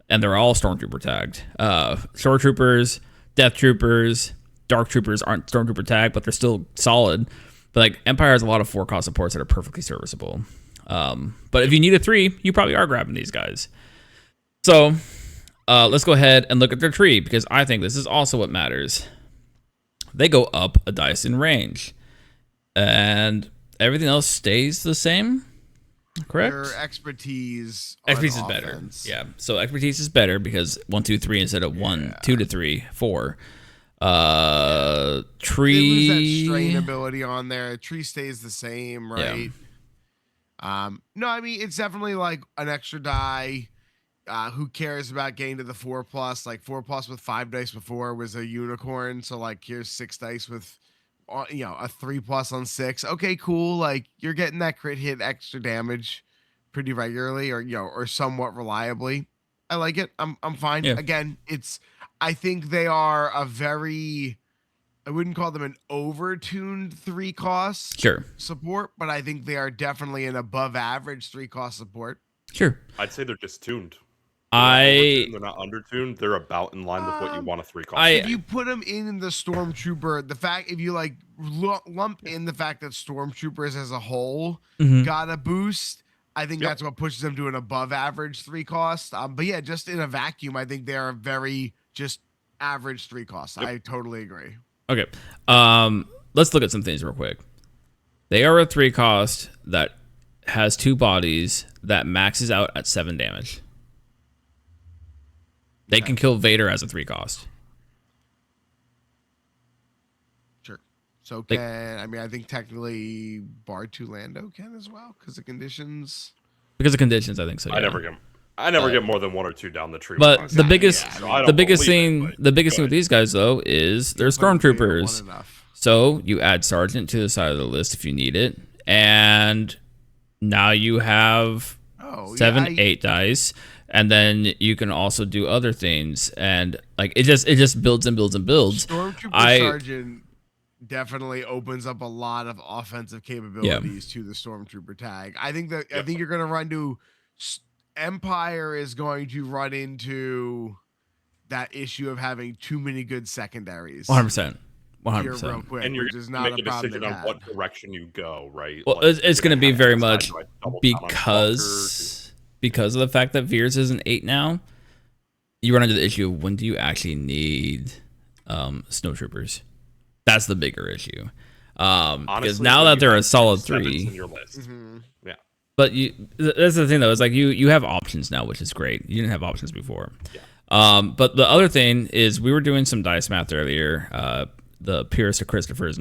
and they're all Stormtrooper tagged. Stormtroopers, Death Troopers. Dark Troopers aren't Stormtrooper tag, but they're still solid. But like Empire has a lot of 4-cost supports that are perfectly serviceable. But if you need a 3, you probably are grabbing these guys. So let's go ahead and look at their tree because I think this is also what matters. They go up a dice in range, and everything else stays the same. Correct. Their expertise is better. Yeah. So expertise is better because 1, 2, 3 instead of 1, 2 to 3, 4. Tree. They lose that strain ability on there. Tree stays the same, right? Yeah. No, I mean it's definitely like an extra die. Who cares about getting to the 4+? Like 4+ with 5 dice before was a unicorn. So like here's 6 dice with, a 3+ on 6. Okay, cool. Like you're getting that crit hit extra damage pretty regularly, or somewhat reliably. I like it. I'm fine. Yeah. Again, I think they are I wouldn't call them an over-tuned 3-cost support, but I think they are definitely an above-average 3-cost support. Sure. I'd say they're just tuned. They're not under-tuned. They're about in line with what you want a 3-cost. If you put them in the Stormtrooper, if you like lump in the fact that Stormtroopers as a whole got a boost, I think that's what pushes them to an above-average 3-cost. But yeah, just in a vacuum, I think they are very just average 3-costs. I totally agree. Okay. Let's look at some things real quick. They are a 3-cost that has 2 bodies that maxes out at 7 damage. They can kill Vader as a 3-cost. Sure. So I think technically Bar2 Lando can as well because of conditions. Because of conditions, I think so. Yeah. I never get more than 1 or 2 down the tree. But the biggest thing with these guys though is they're Stormtroopers. So you add Sergeant to the side of the list if you need it, and now you have 8 dice, and then you can also do other things, and like it just builds and builds and builds. Stormtrooper Sergeant definitely opens up a lot of offensive capabilities to the Stormtrooper tag. I think you're going to run to. Empire is going to run into that issue of having too many good secondaries. 100%. Real quick, and you're just not make a decision on what direction you go, right? Well, like, it's going to be very much because of the fact that Veers is an 8 now. You run into the issue of when do you actually need snowtroopers? That's the bigger issue. Because now that they're a solid 3. In your list. Mm-hmm. Yeah. But that's the thing though, is like you have options now, which is great. You didn't have options before. Yeah. But the other thing is we were doing some dice math earlier, the Pierce of Christopher's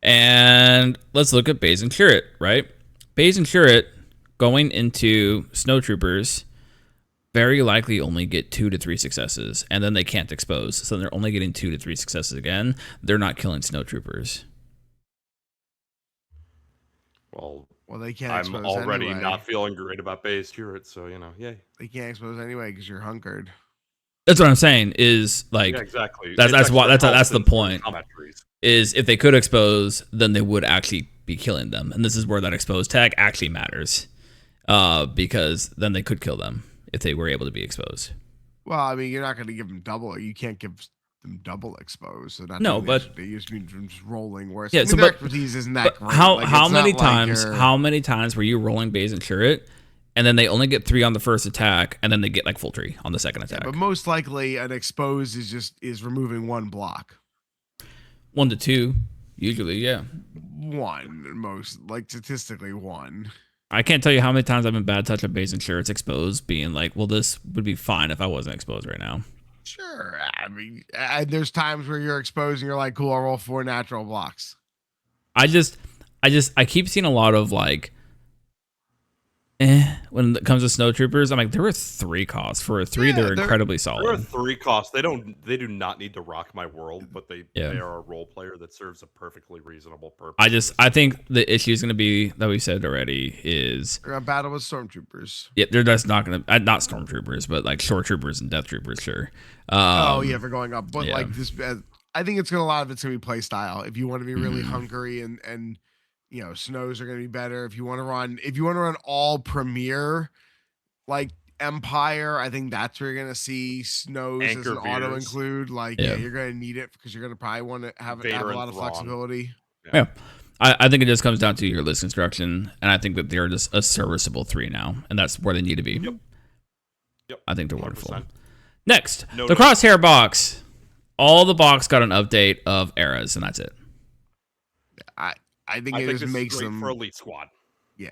and let's look at Baze and Curate, right? Baze and Curate going into Snowtroopers very likely only get 2 to 3 successes, and then they can't expose. So they're only getting 2 to 3 successes again. They're not killing Snowtroopers. Well, they can't. I'm already not feeling great about Baze Curate, so yay. They can't expose anyway because you're hunkered. That's what I'm saying. Is like exactly. That's the point. Is if they could expose, then they would actually be killing them, and this is where that expose tag actually matters, because then they could kill them if they were able to be exposed. Well, I mean, you're not going to give them double. You can't give them double exposed. So but they just mean from just rolling worse. Yeah, their expertise isn't that great. How many times were you rolling Baze and Curate and then they only get 3 on the first attack, and then they get like full 3 on the second attack. But most likely, an expose is removing 1 block. 1 to 2, usually, yeah. 1, most like statistically 1. I can't tell you how many times I've been bad touch of base and sure it's exposed, being like, well, this would be fine if I wasn't exposed right now. Sure. I mean, there's times where you're exposed and you're like, cool, I'll roll 4 natural blocks. I keep seeing a lot of like, when it comes to snow troopers. I'm like, there were 3 costs. For a 3, they're incredibly solid. There are 3 costs. They do not need to rock my world, but they are a role player that serves a perfectly reasonable purpose. I think the issue is going to be, that we said already, is they're gonna battle with stormtroopers. Yeah, they're just not going to, not stormtroopers, but like shore troopers and death troopers, sure. For going up, but like this, I think a lot of it's gonna be play style. If you want to be really hungry and snows are gonna be better. If you want to run all premier like Empire, I think that's where you're gonna see snows Anchor as an auto include. Like you're gonna need it because you're gonna probably want to have a lot of flexibility. Yeah. I think it just comes down to your list construction, and I think that they're just a serviceable 3 now, and that's where they need to be. Yep. I think they're 100%. Wonderful. Next, the Crosshair box. All the box got an update of eras, and that's it. I think it just makes them for Elite Squad. Yeah.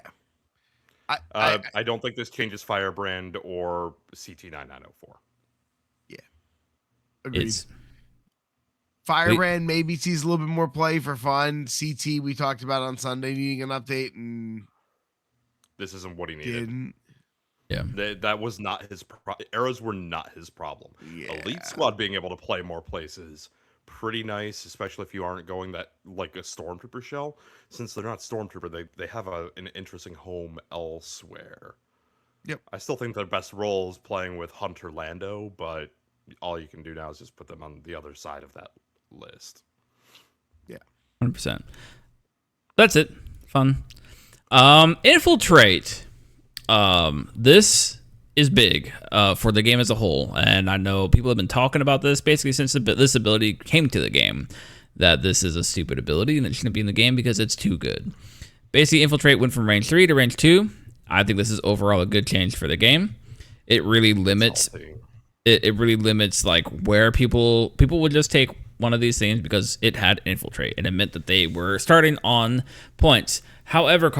I don't think this changes Firebrand or CT-9904. Yeah. Agreed. Firebrand maybe sees a little bit more play for fun. CT we talked about on Sunday needing an update, and this isn't what he needed. Didn't. Yeah. That was not his eras were not his problem. Yeah. Elite Squad being able to play more places, pretty nice, especially if you aren't going that like a Stormtrooper shell. Since they're not Stormtrooper, they have an interesting home elsewhere. Yep. I still think their best role is playing with Hunter Lando, but all you can do now is just put them on the other side of that list. Yeah. 100%. That's it. Fun. Infiltrate. This is big for the game as a whole, and I know people have been talking about this basically since this ability came to the game, that this is a stupid ability and it shouldn't be in the game because it's too good. Basically, Infiltrate went from range 3 to range 2. I think this is overall a good change for the game. It really limits it really limits like where people would just take one of these things because it had Infiltrate, and it meant that they were starting on points. However,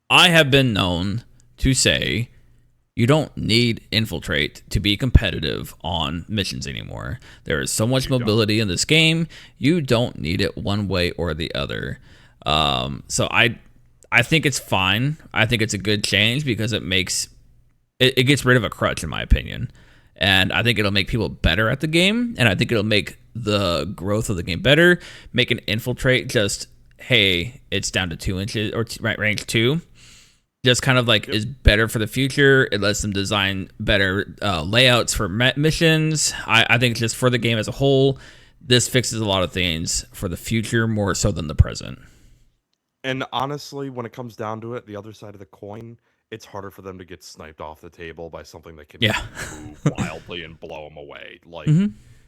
I have been known to say you don't need Infiltrate to be competitive on missions anymore. There is so much mobility in this game. You don't need it one way or the other. So I think it's fine. I think it's a good change because it gets rid of a crutch, in my opinion. And I think it'll make people better at the game. And I think it'll make the growth of the game better. Make an Infiltrate just, hey, it's down to 2 inches or range 2. Just kind of like is better for the future. It lets them design better layouts for missions. I think just for the game as a whole, this fixes a lot of things for the future more so than the present. And honestly, when it comes down to it, the other side of the coin, it's harder for them to get sniped off the table by something that can move wildly and blow them away. Like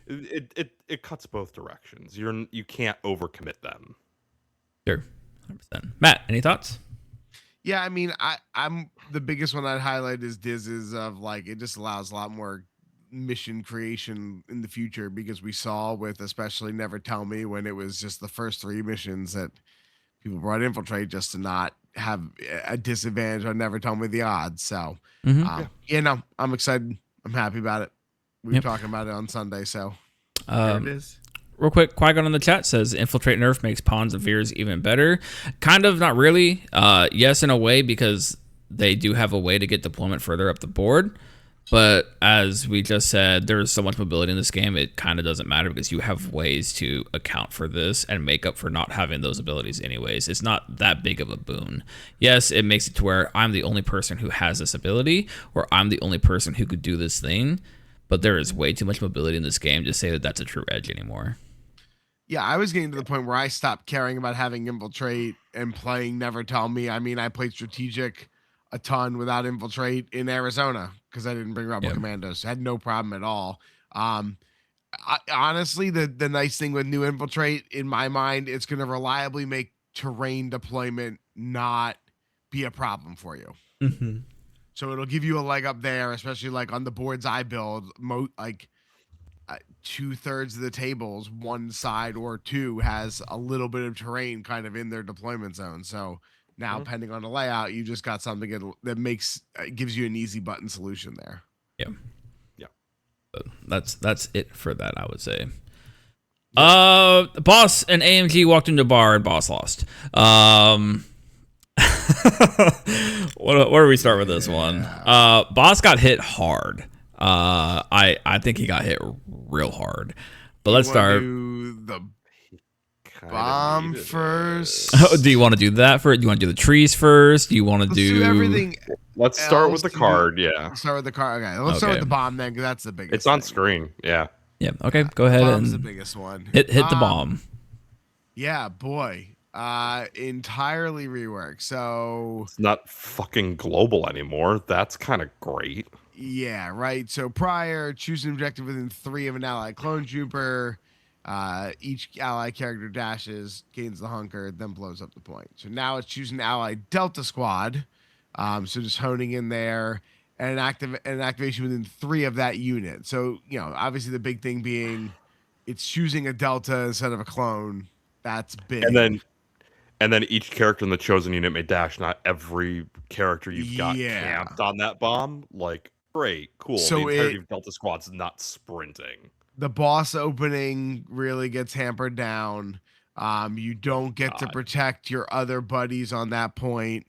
it cuts both directions. You can't overcommit them. Sure, 100%. Matt, any thoughts? Yeah, I mean, I'm the biggest one I'd highlight is Diz's of like it just allows a lot more mission creation in the future because we saw with especially Never Tell Me when it was just the first 3 missions that people brought Infiltrate just to not have a disadvantage or Never Tell Me the odds. So, I'm excited. I'm happy about it. We were talking about it on Sunday, so there it is. Real quick, Qui-Gon in the chat says Infiltrate nerf makes Pawns and Veers even better. Kind of, not really. Yes, in a way, because they do have a way to get deployment further up the board. But as we just said, there's so much mobility in this game, it kind of doesn't matter because you have ways to account for this and make up for not having those abilities anyways. It's not that big of a boon. Yes, it makes it to where I'm the only person who has this ability, or I'm the only person who could do this thing. But there is way too much mobility in this game to say that that's a true edge anymore. Yeah, I was getting to the point where I stopped caring about having Infiltrate and playing Never Tell Me. I mean, I played Strategic a ton without Infiltrate in Arizona because I didn't bring Rebel Commandos. I had no problem at all. Honestly, the nice thing with new Infiltrate, in my mind, it's going to reliably make terrain deployment not be a problem for you. Mm-hmm. So it'll give you a leg up there, especially like on the boards I build. 2/3 of the tables, one side or two, has a little bit of terrain kind of in their deployment zone. So now, depending on the layout, you just got something that makes gives you an easy button solution there. Yeah. Yeah. But that's it for that, I would say. Boss and AMG walked into a bar and Boss lost. Where do we start with this one? Boss got hit hard. I think he got hit real hard. But let's start. Do the bomb first. Do you want to do that first? Do you want to do the trees first? Do you want to do everything? Let's start with the card. Yeah. Start with the card. Okay. Let's start with the bomb then, because that's the biggest. It's on screen. Yeah. Yeah. Okay. Go ahead. Bomb's the biggest one. Hit the bomb. Yeah, boy. Entirely reworked. So it's not fucking global anymore. That's kind of great. Yeah, right. So prior, choose an objective within 3 of an allied clone trooper. Each allied character dashes, gains the hunker, then blows up the point. So now it's choose an allied Delta squad. So just honing in there, and an activation within 3 of that unit. So, obviously the big thing being it's choosing a Delta instead of a clone. That's big. And then each character in the chosen unit may dash. Not every character you've got camped on that bomb. Like, great, cool. So the entirety of Delta Squad's not sprinting. The boss opening really gets hampered down. You don't get to protect your other buddies on that point.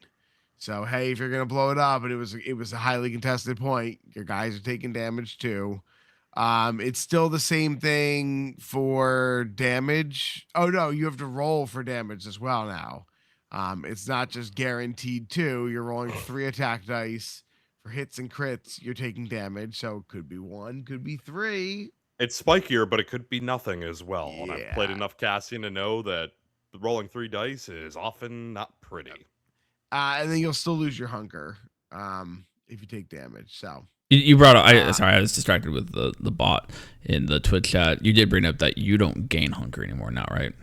So hey, if you're gonna blow it up, and it was a highly contested point, your guys are taking damage too. It's still the same thing for damage. Oh no, you have to roll for damage as well now. It's not just guaranteed 2. You're rolling 3 attack dice for hits and crits. You're taking damage, so could be 1, could be 3. It's spikier, but it could be nothing as well. Yeah. And I've played enough Cassian to know that rolling 3 dice is often not pretty. And then you'll still lose your hunker if you take damage. So. You brought up. Sorry, I was distracted with the bot in the Twitch chat. You did bring up that you don't gain hunker anymore now, right?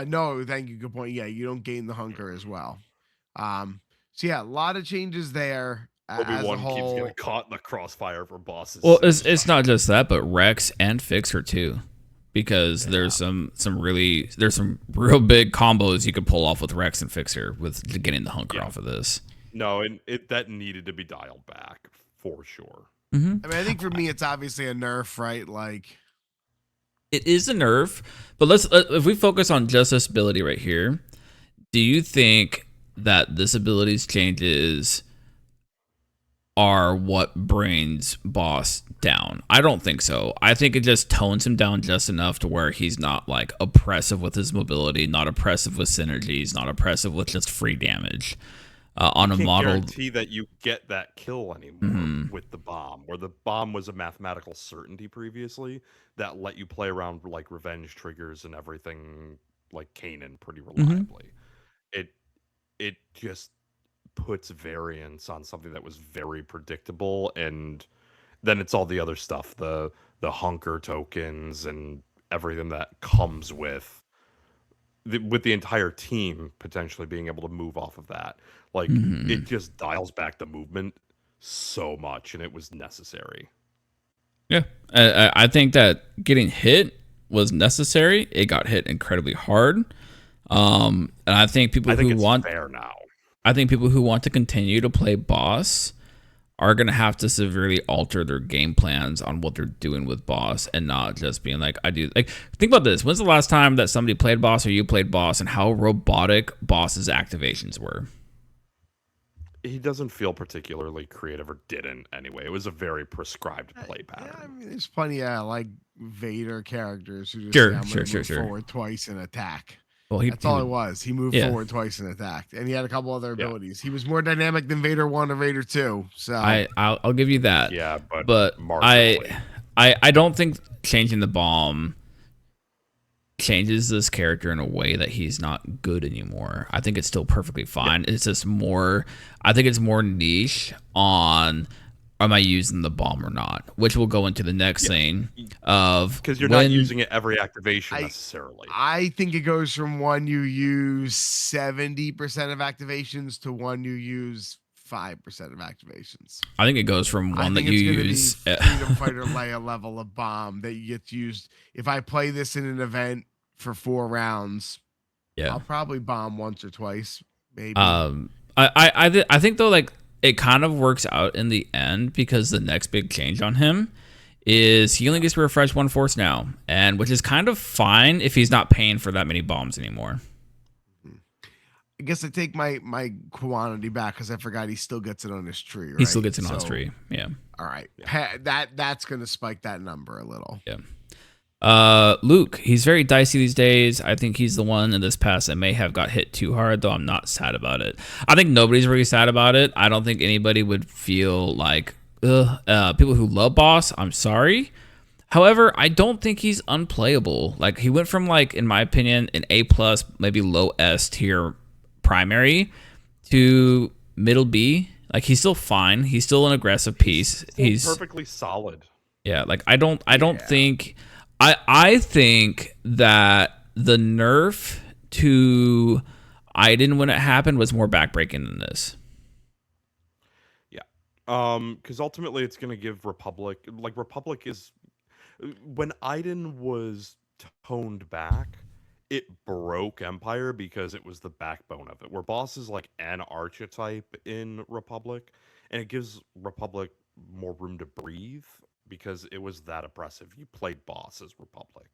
No, thank you. Good point. Yeah, you don't gain the hunker as well. So yeah, a lot of changes there. Obi-Wan keeps getting caught in the crossfire for bosses. Well, it's not just that, but Rex and Fixer too, because there's some real big combos you could pull off with Rex and Fixer with getting the hunker off of this. No, and that needed to be dialed back for sure. Mm-hmm. I mean, I think for me, it's obviously a nerf, right? Like, it is a nerf, but let's if we focus on just this ability right here, do you think that this ability's changes are what brings Boss down? I don't think so. I think it just tones him down just enough to where he's not like oppressive with his mobility, not oppressive with synergies, not oppressive with just free damage. On a model, guarantee that you get that kill anymore with the bomb, where the bomb was a mathematical certainty previously that let you play around like revenge triggers and everything like Kanan pretty reliably. It just puts variance on something that was very predictable, and then it's all the other stuff, the hunker tokens and everything that comes with the entire team potentially being able to move off of that. Like, it just dials back the movement so much, and it was necessary. Yeah. I think that getting hit was necessary. It got hit incredibly hard. And I think people who want fair now. I think people who want to continue to play Boss are going to have to severely alter their game plans on what they're doing with Boss, and not just being like, think about this. When's the last time that somebody played Boss or you played Boss, and how robotic Boss's activations were? He doesn't feel particularly creative, or didn't anyway. It was a very prescribed play pattern. Yeah, I mean, there's plenty of like Vader characters who just move forward twice and attack. Well, that's all it was. He moved forward twice and attacked, and he had a couple other abilities. He was more dynamic than Vader 1 or Vader 2. So I'll give you that. Yeah, but I don't think changing the bomb changes this character in a way that he's not good anymore. I think it's still perfectly fine. It's just more. I think it's more niche on am I using the bomb or not? Which will go into the next scene of because you're not using it every activation necessarily. I think it goes from one you use 70% of activations to one you use 5% of activations. I think it goes from one that you use Freedom Fighter Leia level of bomb that you get used. If I play this in an event for 4 rounds, I'll probably bomb once or twice, maybe. I think though, like, it kind of works out in the end because the next big change on him is he only gets to refresh 1 force now, and which is kind of fine if he's not paying for that many bombs anymore. I guess I take my quantity back because I forgot he still gets it on his tree. Right? He still gets it on his tree. Yeah. All right. That's gonna spike that number a little. Yeah. Luke, he's very dicey these days. I think he's the one in this pass that may have got hit too hard, though I'm not sad about it. I think nobody's really sad about it. I don't think anybody would feel like, people who love Boss, I'm sorry. However, I don't think he's unplayable. Like, he went from, like, in my opinion, an A+, maybe low S tier primary to middle B. Like, he's still fine. He's still an aggressive piece. He's perfectly solid. Yeah, like, I don't think... I think that the nerf to Iden when it happened was more backbreaking than this. Yeah. Because ultimately it's going to give Republic... Like, Republic is... When Iden was toned back, it broke Empire because it was the backbone of it. Where Boss is like an archetype in Republic, and it gives Republic more room to breathe. Because it was that oppressive. You played Boss as Republic.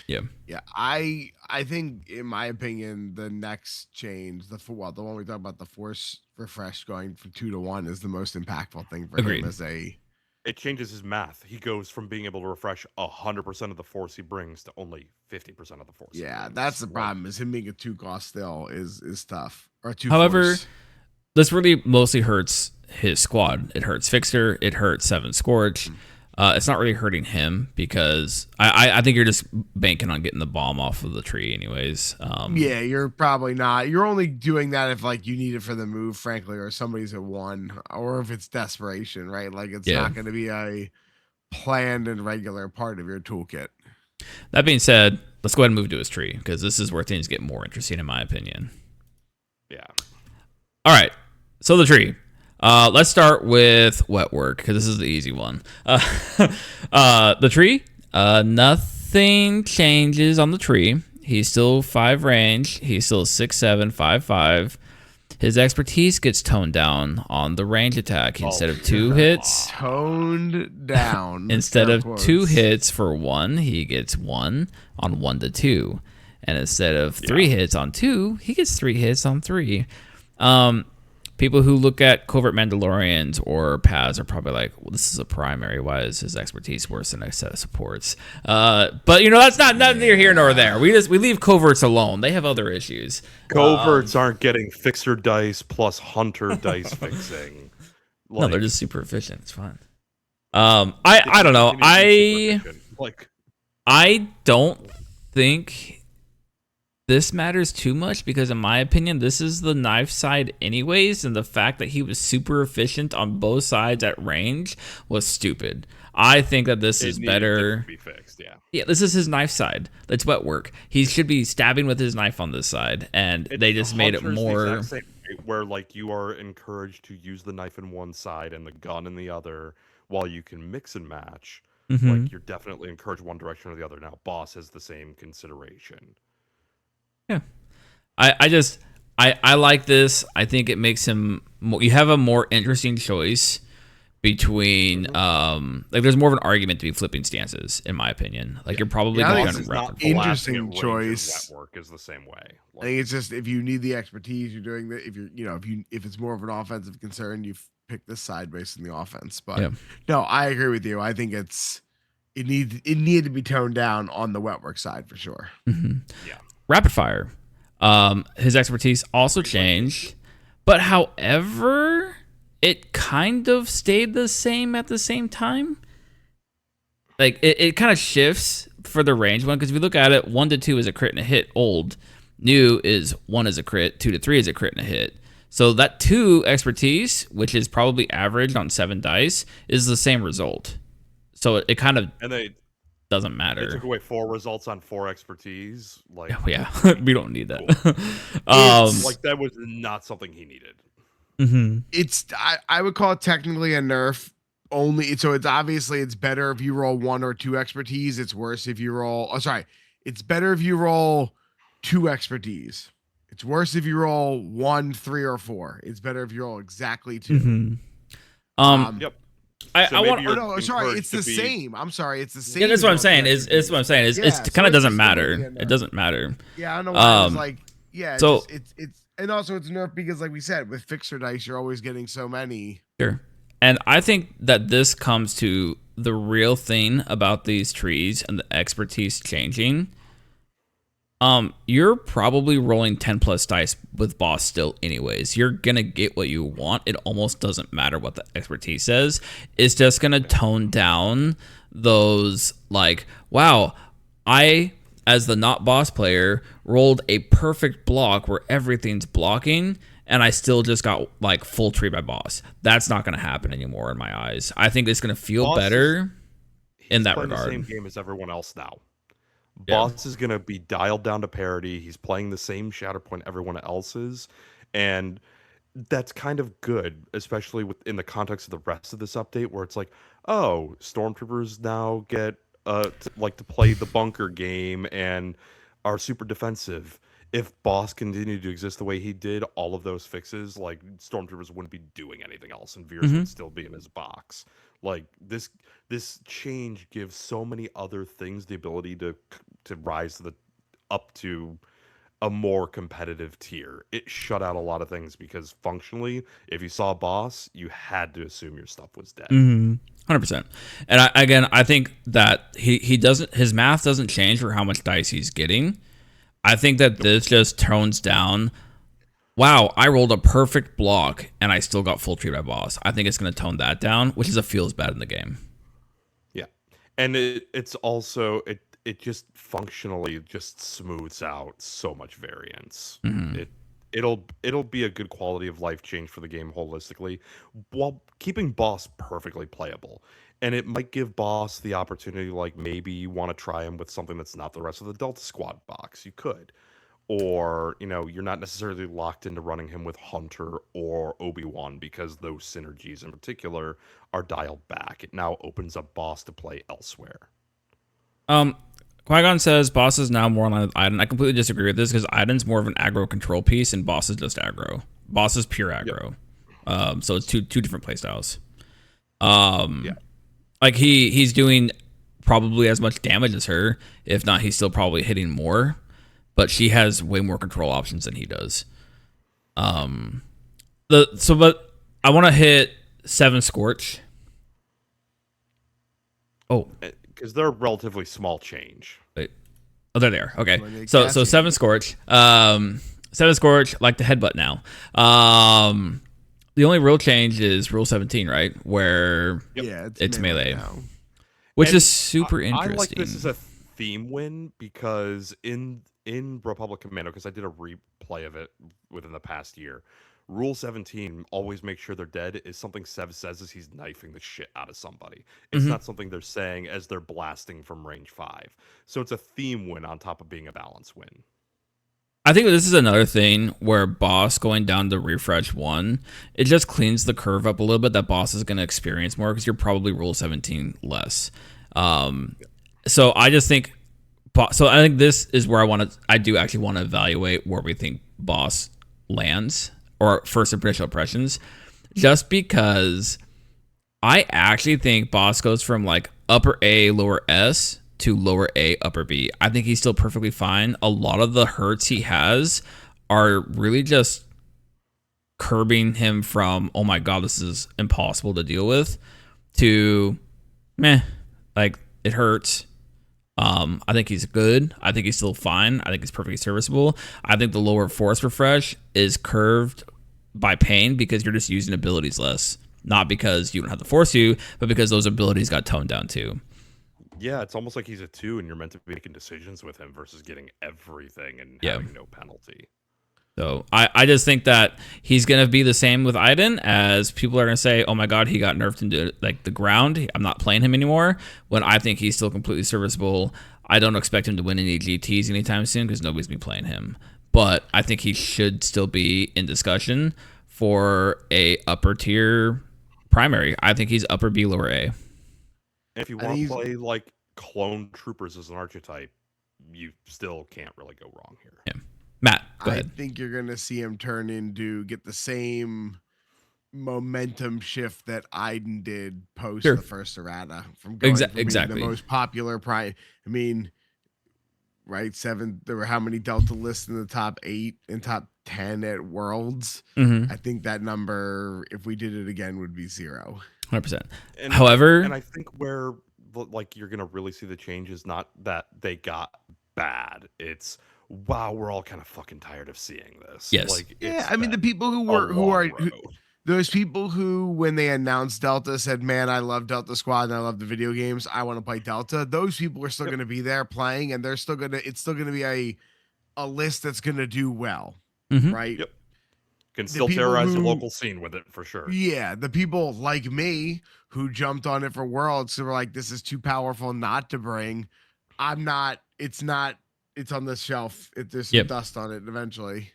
Yeah. Yeah. I think, in my opinion, the next change, the one we talk about, the Force refresh going from 2 to 1 is the most impactful thing for him as a... It changes his math. He goes from being able to refresh 100% of the Force he brings to only 50% of the Force. Yeah, that's the problem. Is him being a 2 cost still is tough. Or 2 However, force. This really mostly hurts his squad. It hurts Fixer. It hurts Seven Scorch. It's not really hurting him because I think you're just banking on getting the bomb off of the tree anyways. Yeah, you're probably not. You're only doing that if, like, you need it for the move, frankly, or somebody's at 1, or if it's desperation, right? Like, it's not going to be a planned and regular part of your toolkit. That being said, let's go ahead and move to his tree because this is where things get more interesting in my opinion. Yeah. All right. So the tree. Let's start with wet work because this is the easy one. The tree, nothing changes on the tree. He's still 5 range. He's still 6'7", 5'5". His expertise gets toned down on the range attack. Instead of 2 hits, toned down. Instead of 2 hits for 1, he gets 1 on 1 to 2, and instead of 3 hits on 2, he gets 3 hits on 3. People who look at Covert Mandalorians or Paz are probably like, well, this is a primary. Why is his expertise worse than a set of supports? But, that's not neither here nor there. We leave Coverts alone. They have other issues. Coverts aren't getting Fixer dice plus Hunter dice fixing. No, they're just super efficient. It's fun. I don't know. I don't think this matters too much because in my opinion this is the knife side anyways, and the fact that he was super efficient on both sides at range was stupid. I think that this is better to be fixed. Yeah, this is his knife side. That's wet work. He should be stabbing with his knife on this side, and they just made it more where, like, you are encouraged to use the knife in one side and the gun in the other while you can mix and match. Like, you're definitely encouraged one direction or the other. Now Boss has the same consideration. Yeah, I like this. I think it makes him. You have a more interesting choice between like there's more of an argument to be flipping stances in my opinion. Like you're probably going to interesting choice. Wet work is the same way. I think it's just if you need the expertise, you're doing that. If you're if it's more of an offensive concern, you pick this side based on the offense. But no, I agree with you. I think it needed to be toned down on the wet work side for sure. Yeah. Rapid fire. His expertise also changed, but however, it kind of stayed the same at the same time. Like it kind of shifts for the range one because if you look at it, 1 to 2 is a crit and a hit. Old, new is 1 is a crit, 2 to 3 is a crit and a hit. So that 2 expertise, which is probably averaged on 7 dice, is the same result. So it kind of And they doesn't took matter. away 4 results on 4 expertise. Like, Yeah, we don't need that. like that was not something he needed. It's I would call it technically a nerf only. So it's obviously it's better if you roll 1 or 2 expertise. It's worse if you roll. Oh, sorry. It's better if you roll 2 expertise. It's worse if you roll 1, 3, or 4. It's better if you roll exactly 2. Yep. I want. Oh no, sorry. It's the same. I'm sorry. It's the same. Yeah, that's what I'm saying. It's what I'm saying. Yeah, It kind of doesn't just matter. completely a It nerf. doesn't matter. Yeah, I don't know why. It's like so- it's and also it's nerf because like we said with fixer dice, you're always getting so many. Sure. And I think that this comes to the real thing about these trees and the expertise changing. You're probably rolling 10 plus dice with boss still anyways. You're gonna get what you want. It almost doesn't matter what the expertise says. It's just gonna tone down those like, wow, I as the not boss player rolled a perfect block where everything's blocking and I still just got like full tree by boss. That's not gonna happen anymore in my eyes. I think it's gonna feel Boss better in that playing regard. the same game as everyone else now. Yeah. Boss is going to be dialed down to parity. He's playing the same Shatterpoint everyone else is, and that's kind of good, especially in the context of the rest of this update, where it's like, oh, stormtroopers now get to play the bunker game and are super defensive. If Boss continued to exist the way he did, all of those fixes, like stormtroopers wouldn't be doing anything else, and Veers would still be in his box. Like this change gives so many other things the ability to rise up to a more competitive tier. It shut out a lot of things because functionally, if you saw a boss, you had to assume your stuff was dead. 100%. And I think that he doesn't, his math doesn't change for how much dice he's getting. I think that this just tones down. Wow, I rolled a perfect block and I still got full treat by boss. I think it's going to tone that down, which is a feels bad in the game. Yeah, and it's also it just functionally just smooths out so much variance. It'll be a good quality of life change for the game holistically, while keeping boss perfectly playable. And it might give boss the opportunity, like maybe you want to try him with something that's not the rest of the Delta Squad box. You could. Or, you're not necessarily locked into running him with Hunter or Obi-Wan because those synergies in particular are dialed back. It now opens up boss to play elsewhere. Qui-Gon says boss is now more in line with Iden. I completely disagree with this because Iden's more of an aggro control piece and boss is just aggro. Boss is pure aggro. Yep. So it's two different playstyles. Like he's doing probably as much damage as her. If not, he's still probably hitting more. But she has way more control options than he does. But I want to hit 7 Scorch. Oh, because they're a relatively small change. Wait. Oh, there they are. Okay, so 7 Scorch. 7 Scorch, like the headbutt now. The only real change is Rule 17, right? Where it's melee now. Which is super interesting. I like this as a theme win because in Republic Commando, because I did a replay of it within the past year, Rule 17, always make sure they're dead, is something Sev says as he's knifing the shit out of somebody. It's not something they're saying as they're blasting from range 5. So it's a theme win on top of being a balance win. I think this is another thing where boss going down to refresh 1, it just cleans the curve up a little bit that boss is going to experience more because you're probably Rule 17 less. So I just think... So I think this is where I do actually want to evaluate where we think boss lands or first initial impressions, just because I actually think boss goes from like upper A, lower S to lower A, upper B. I think he's still perfectly fine. A lot of the hurts he has are really just curbing him from, oh my God, this is impossible to deal with, to meh, like it hurts. I think he's good. I think he's still fine. I think he's perfectly serviceable. I think the lower force refresh is curved by pain because you're just using abilities less. Not because you don't have to force you, but because those abilities got toned down too. Yeah, it's almost like he's a 2 and you're meant to be making decisions with him versus getting everything and having no penalty. So I just think that he's going to be the same with Aiden, as people are going to say, oh my God, he got nerfed into like the ground. I'm not playing him anymore. When I think he's still completely serviceable. I don't expect him to win any GTs anytime soon because nobody's going to be playing him. But I think he should still be in discussion for a upper tier primary. I think he's upper B, lower A. If you want to play like clone troopers as an archetype, you still can't really go wrong here. Yeah. Matt, go ahead. I think you're going to see him get the same momentum shift that Aiden did post the first errata, from going from being the most popular prime. I mean, right, 7, there were how many Delta lists in the top 8 and top 10 at Worlds? I think that number, if we did it again, would be 0. 100%. However, and I think where like you're gonna really see the change is not that they got bad. It's wow, we're all kind of fucking tired of seeing this. Yes. Like, yeah, I mean, the people those people who, when they announced Delta, said, man, I love Delta Squad and I love the video games, I want to play Delta. Those people are still going to be there playing, and it's still going to be a list that's going to do well. Right. Yep. Can still terrorize the local scene with it for sure. Yeah. The people like me who jumped on it for Worlds, who were like, this is too powerful not to bring. It's on the shelf. There's some dust on it eventually.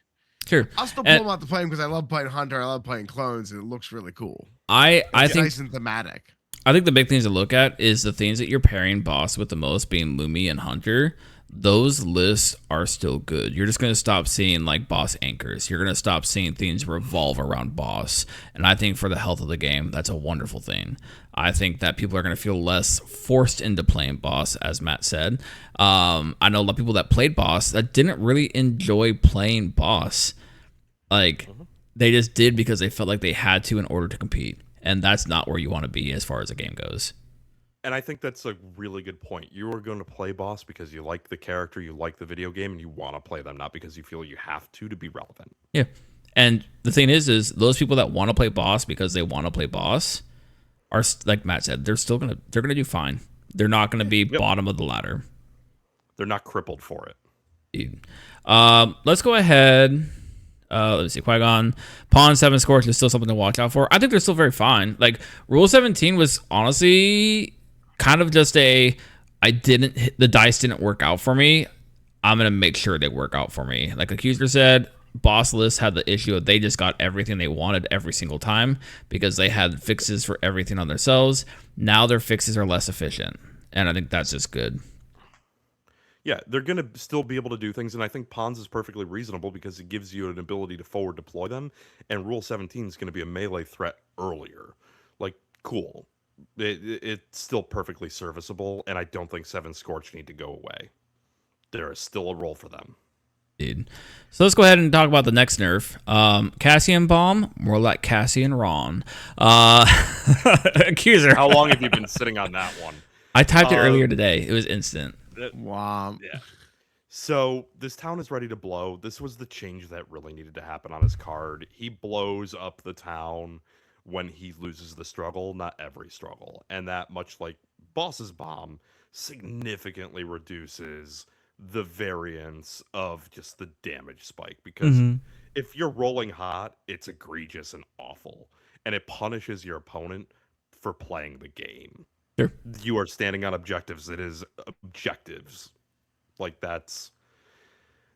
Sure. I'll still pull them out to play them because I love playing Hunter. I love playing clones, and it looks really cool. I think nice and thematic. I think the big things to look at is the things that you're pairing boss with the most, being Lumi and Hunter. Those lists are still good. You're just going to stop seeing like boss anchors. You're going to stop seeing things revolve around boss. And I think for the health of the game, that's a wonderful thing. I think that people are going to feel less forced into playing boss, as Matt said. I know a lot of people that played boss that didn't really enjoy playing boss. Like, they just did because they felt like they had to in order to compete. And that's not where you want to be as far as the game goes. And I think that's a really good point. You are going to play boss because you like the character, you like the video game, and you want to play them, not because you feel you have to be relevant. Yeah. And the thing is those people that want to play boss because they want to play boss are, like Matt said, they're going to do fine. They're not going to be bottom of the ladder. They're not crippled for it. Dude. Let's go ahead. Let's see. Qui-Gon. Pawn 7 Scorch is still something to watch out for. I think they're still very fine. Like, Rule 17 was honestly kind of just the dice didn't work out for me. I'm going to make sure they work out for me. Like Accuser said, Boss List had the issue of they just got everything they wanted every single time because they had fixes for everything on themselves. Now their fixes are less efficient. And I think that's just good. Yeah, they're going to still be able to do things, and I think Pawns is perfectly reasonable because it gives you an ability to forward deploy them, and Rule 17 is going to be a melee threat earlier. Like, cool. It's still perfectly serviceable, and I don't think 7 Scorch need to go away. There is still a role for them. Dude. So let's go ahead and talk about the next nerf. Cassian Bomb, more like Cassian Ron. Accuser. How long have you been sitting on that one? I typed it earlier today. It was instant. Wow. Yeah. So this town is ready to blow. This was the change that really needed to happen on his card. He blows up the town when he loses the struggle, not every struggle. And that, much like Boss's Bomb, significantly reduces the variance of just the damage spike. Because if you're rolling hot, it's egregious and awful. And it punishes your opponent for playing the game. Sure. You are standing on objectives. It is objectives. Like, that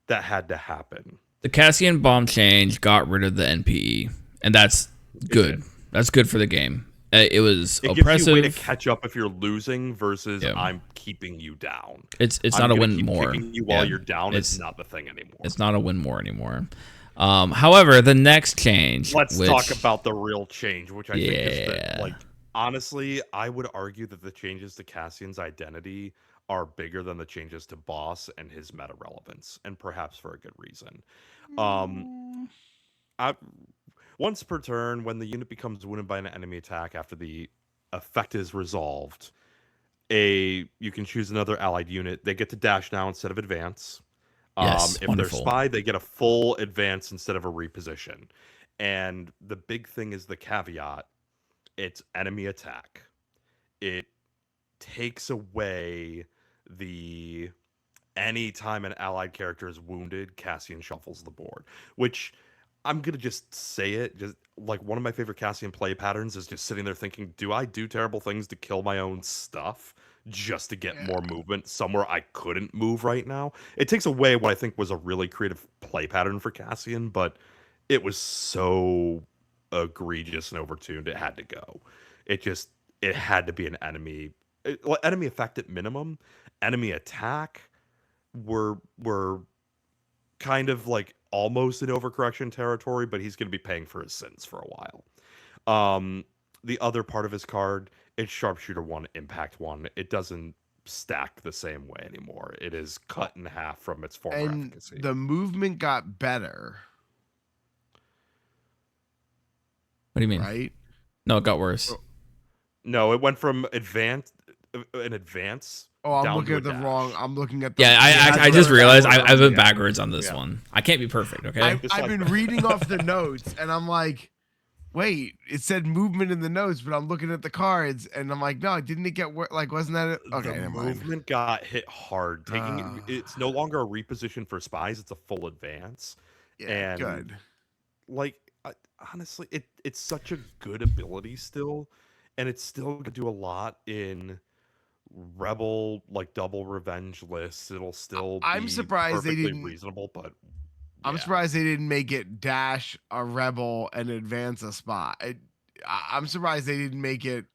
had to happen. The Cassian Bomb change got rid of the NPE, and that's good. That's good for the game. It was oppressive. Gives you a way to catch up if you're losing versus I'm keeping you down. It's not a win more. Keeping you while you're down is not the thing anymore. It's not a win more anymore. However, the next change. Let's talk about the real change, which I think is that, like, honestly, I would argue that the changes to Cassian's identity are bigger than the changes to Boss and his meta relevance, and perhaps for a good reason. Once per turn, when the unit becomes wounded by an enemy attack after the effect is resolved, you can choose another allied unit. They get to dash now instead of advance. If they're spy, they get a full advance instead of a reposition. And the big thing is the caveat. It's enemy attack. It takes away the anytime an allied character is wounded, Cassian shuffles the board, which I'm gonna just say it. Just like one of my favorite Cassian play patterns is just sitting there thinking, do I do terrible things to kill my own stuff just to get more movement somewhere I couldn't move right now? It takes away what I think was a really creative play pattern for Cassian, but it was so egregious and overtuned. It had to go. It had to be an enemy effect at minimum. Enemy attack were kind of like almost in overcorrection territory, but he's going to be paying for his sins for a while. The other part of his card, it's sharpshooter 1, impact 1. It doesn't stack the same way anymore. It is cut in half from its former efficacy. The movement got better. What do you mean? Right? No, it got worse. No, it went from an advance. Oh, I'm down looking to at the dash. wrong. I'm looking at the. Yeah, I just realized I went backwards on this one. I can't be perfect, okay? I've been reading off the notes, and I'm like, wait, it said movement in the notes, but I'm looking at the cards, and I'm like, no, didn't it get worse? Like, wasn't that it? Okay, The movement got hit hard. It's no longer a reposition for spies; it's a full advance. Yeah, and good. Like honestly, it's such a good ability still, and it's still gonna do a lot in Rebel like double revenge lists. It'll still. I'm be surprised they perfectly didn't. reasonable, but I'm yeah. surprised they didn't make it dash a rebel and advance a spot. I'm surprised they didn't make it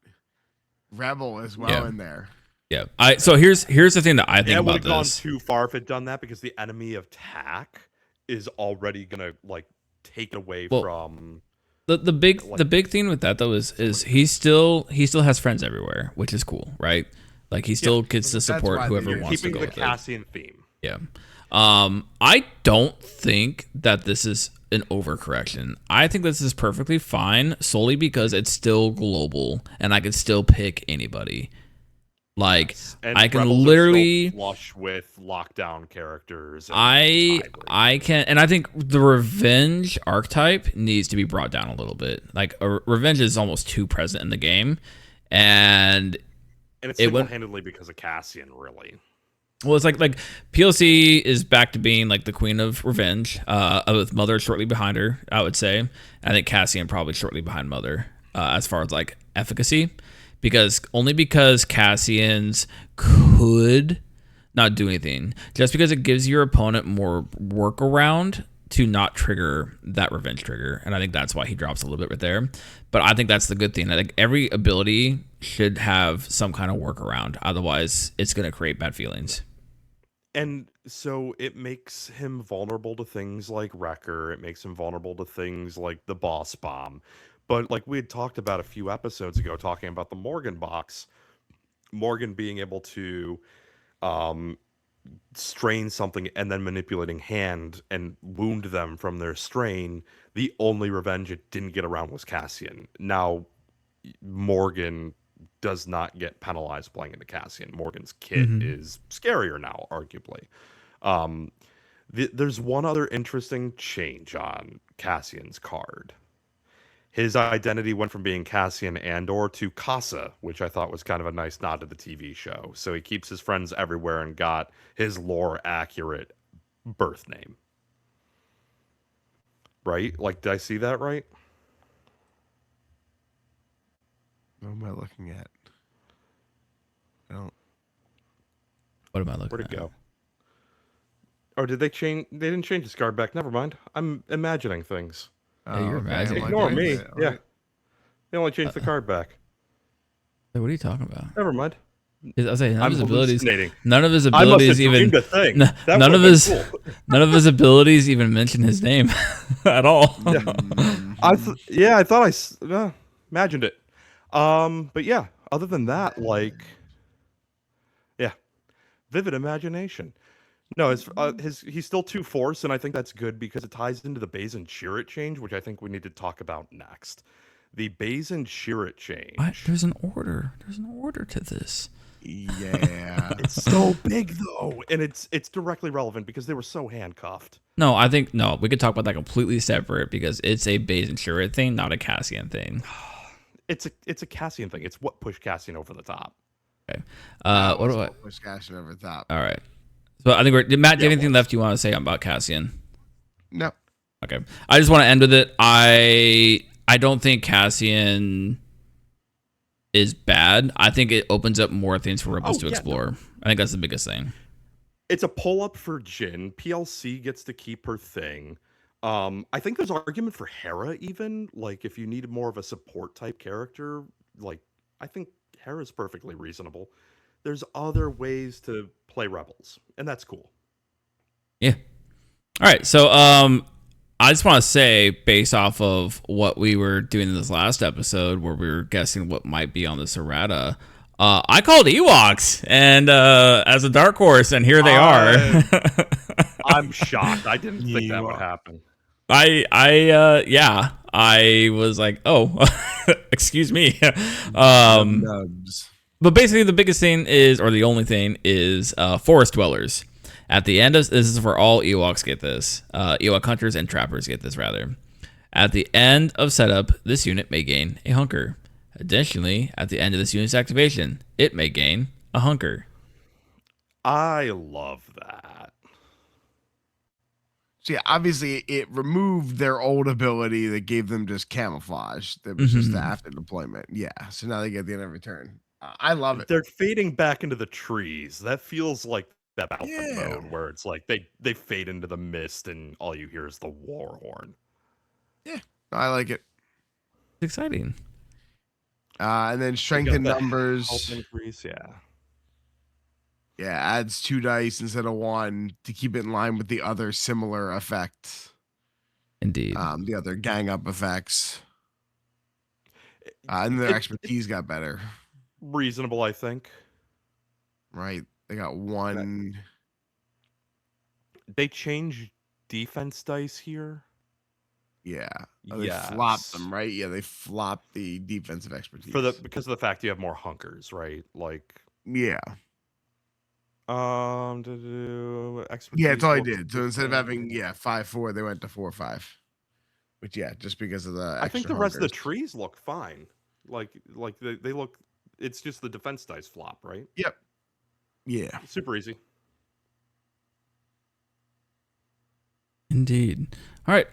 rebel as well in there. Yeah. So here's the thing that I think about would have gone this. too far if it done that, because the enemy attack is already gonna like take away from the big thing with that though is he still has friends everywhere, which is cool, right? Like he still gets to support whoever wants to go. Keeping the Cassian theme. Yeah. I don't think that this is an overcorrection. I think this is perfectly fine solely because it's still global and I can still pick anybody. Like and I can Rebels literally are still flush with lockdown characters. And I can, and I think the revenge archetype needs to be brought down a little bit. Like revenge is almost too present in the game, and it's single-handedly because of Cassian, really. Well, it's like PLC is back to being like the queen of revenge, with Mother shortly behind her, I would say. I think Cassian probably shortly behind Mother, as far as like efficacy, because Cassian's could not do anything, just because it gives your opponent more workaround to not trigger that revenge trigger, and I think that's why he drops a little bit right there. But I think that's the good thing. I think every ability should have some kind of workaround, otherwise it's going to create bad feelings. And so it makes him vulnerable to things like Wrecker. It makes him vulnerable to things like the Boss Bomb. But like we had talked about a few episodes ago, talking about the Morgan box, Morgan being able to strain something and then manipulating hand and wound them from their strain, the only revenge it didn't get around was Cassian. Now, Morgan does not get penalized playing into Cassian. Morgan's kit is scarier now, arguably. There's one other interesting change on Cassian's card. His identity went from being Cassian Andor to Casa, which I thought was kind of a nice nod to the TV show. So he keeps his friends everywhere and got his lore accurate birth name. Right? Like, did I see that right? What am I looking at? I don't. What am I looking at? Where'd it go? Or did they change? They didn't change his card back. Never mind. I'm imagining things. Yeah, you're imagining. Ignore me. Yeah. They only changed the card back. What are you talking about? Never mind. I was saying none of his abilities. Hallucinating. None of his I must have abilities even. dreamed a thing. That None of would've his. been cool. None of his abilities even mention his name at all. I thought I imagined it. But yeah, other than that, like, yeah, vivid imagination. No, he's still 2 force, and I think that's good because it ties into the Bazin Chirrut change, which I think we need to talk about next. The Bazin Chirrut change. What? There's an order. There's an order to this. Yeah. It's so big though, and it's directly relevant because they were so handcuffed. No, I think we could talk about that completely separate because it's a Bazin Chirrut thing, not a Cassian thing. It's a Cassian thing. It's what pushed Cassian over the top. Okay. What do I push Cassian over the top? All right. So I think Matt, do you have anything left you want to say about Cassian? No. Okay. I just want to end with it. I don't think Cassian is bad. I think it opens up more things for Rebels to explore. No. I think that's the biggest thing. It's a pull-up for Jyn. PLC gets to keep her thing. I think there's argument for Hera even. Like, if you need more of a support-type character, like, I think Hera's perfectly reasonable. There's other ways to play Rebels, and that's cool. Yeah. All right, so I just want to say, based off of what we were doing in this last episode, where we were guessing what might be on this errata, I called Ewoks, and as a dark horse, and here they are. I'm shocked. I didn't think that would happen. Yeah, I was like, oh, excuse me. But basically, the biggest thing is, or the only thing is, forest dwellers. At the end of this is for all Ewoks get this. Ewok hunters and trappers get this rather. At the end of setup, this unit may gain a hunker. Additionally, at the end of this unit's activation, it may gain a hunker. I love that. So yeah, obviously it removed their old ability that gave them just camouflage. That was just the after deployment. Yeah, so now they get the end of return. I love it. They're fading back into the trees. That feels like that Battlefront mode where it's like they fade into the mist and all you hear is the war horn. Yeah, I like it. It's exciting. And then strength in numbers. Health increase, yeah. Yeah, adds 2 dice instead of 1 to keep it in line with the other similar effects. Indeed. The other gang up effects. And their expertise got better. Reasonable, I think. Right. They got 1. They changed defense dice here. Yeah. Oh, they flopped them, right? Yeah, they flopped the defensive expertise. Because of the fact you have more hunkers, right? Like, yeah. Expertise. Yeah, that's all I did. So instead of having 5-4, they went to 4-5. Which just because of the I think the rest of the trees look fine. Like they look. It's just the defense dice flop, right? Yep. Yeah. Super easy. Indeed. All right.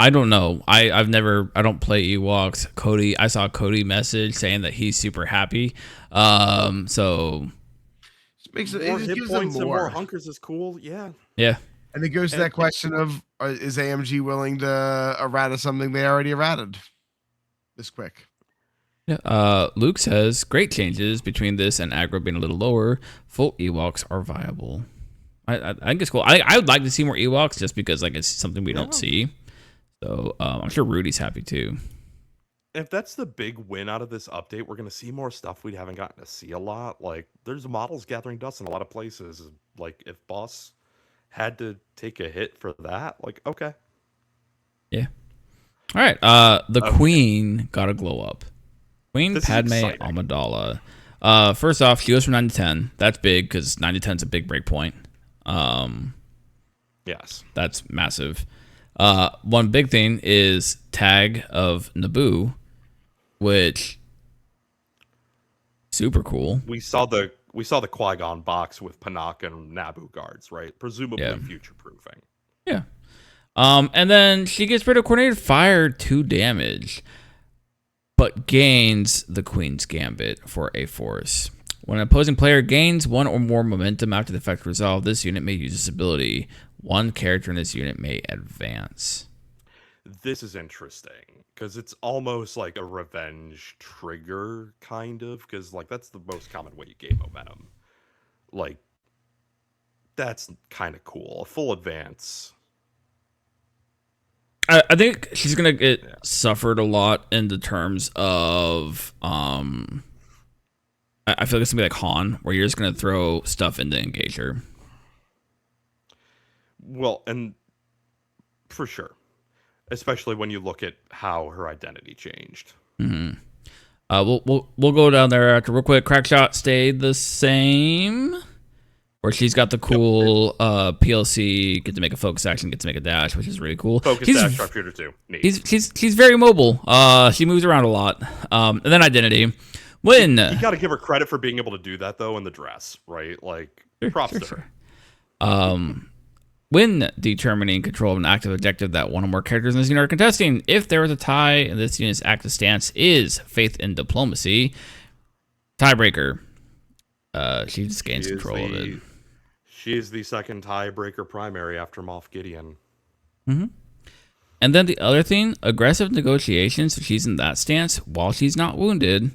I don't know. I don't play Ewoks. Cody, I saw Cody message saying that he's super happy. So makes it, more it hit gives points them and more. more hunkers is cool. Yeah. Yeah. And it goes to that question of is AMG willing to errata something they already errated this quick? Yeah. Luke says great changes between this and aggro being a little lower. Full Ewoks are viable. I think it's cool. I would like to see more Ewoks just because like it's something we don't see. So I'm sure Rudy's happy too. If that's the big win out of this update, we're going to see more stuff we haven't gotten to see a lot. Like there's models gathering dust in a lot of places. Like if Boss had to take a hit for that, like okay. Yeah. All right. The Queen got a glow up. Queen Padme Amidala. First off, she goes from 9 to 10. That's big because 9 to 10 is a big break point. Yes. That's massive. One big thing is tag of Naboo, which super cool. We saw the Qui-Gon box with Panak and Naboo guards, right? Presumably future proofing. Yeah. And then she gets rid of coordinated fire 2 damage, but gains the Queen's Gambit for a force. When an opposing player gains 1 or more momentum after the effect resolve, this unit may use this ability. 1 character in this unit may advance. This is interesting because it's almost like a revenge trigger, kind of, because like that's the most common way you gain momentum. Like that's kind of cool. A full advance. I think she's gonna get suffered a lot in the terms of I feel like it's gonna be like Han, where you're just gonna throw stuff into Engager. Well, and for sure, especially when you look at how her identity changed. Mm-hmm. We'll go down there after real quick. Crackshot stayed the same, where she's got the cool PLC, get to make a focus action, get to make a dash, which is really cool. Focus dash, sharpshooter too. Neat. She's very mobile. She moves around a lot. And then identity. When You got to give her credit for being able to do that though in the dress, right? Like props to her. When determining control of an active objective that one or more characters in this unit are contesting, if there is a tie, this unit's active stance is faith in diplomacy. Tiebreaker. She just gains control of it. She is the second tiebreaker primary after Moff Gideon. And then the other thing, aggressive negotiations. If she's in that stance while she's not wounded,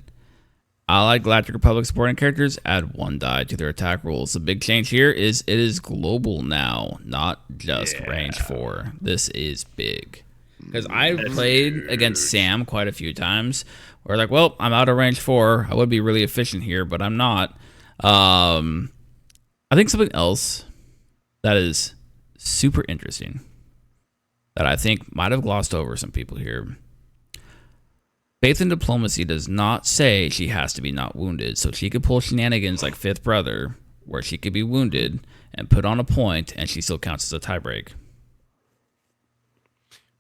allied Galactic Republic supporting characters add 1 die to their attack rolls. The big change here is it is global now, not just range 4. This is big. Because I've played against Sam quite a few times where like, well, I'm out of range 4. I would be really efficient here, but I'm not. I think something else that is super interesting that I think might have glossed over some people here. Faith in diplomacy does not say she has to be not wounded, so she could pull shenanigans like Fifth Brother, where she could be wounded and put on a point, and she still counts as a tiebreak.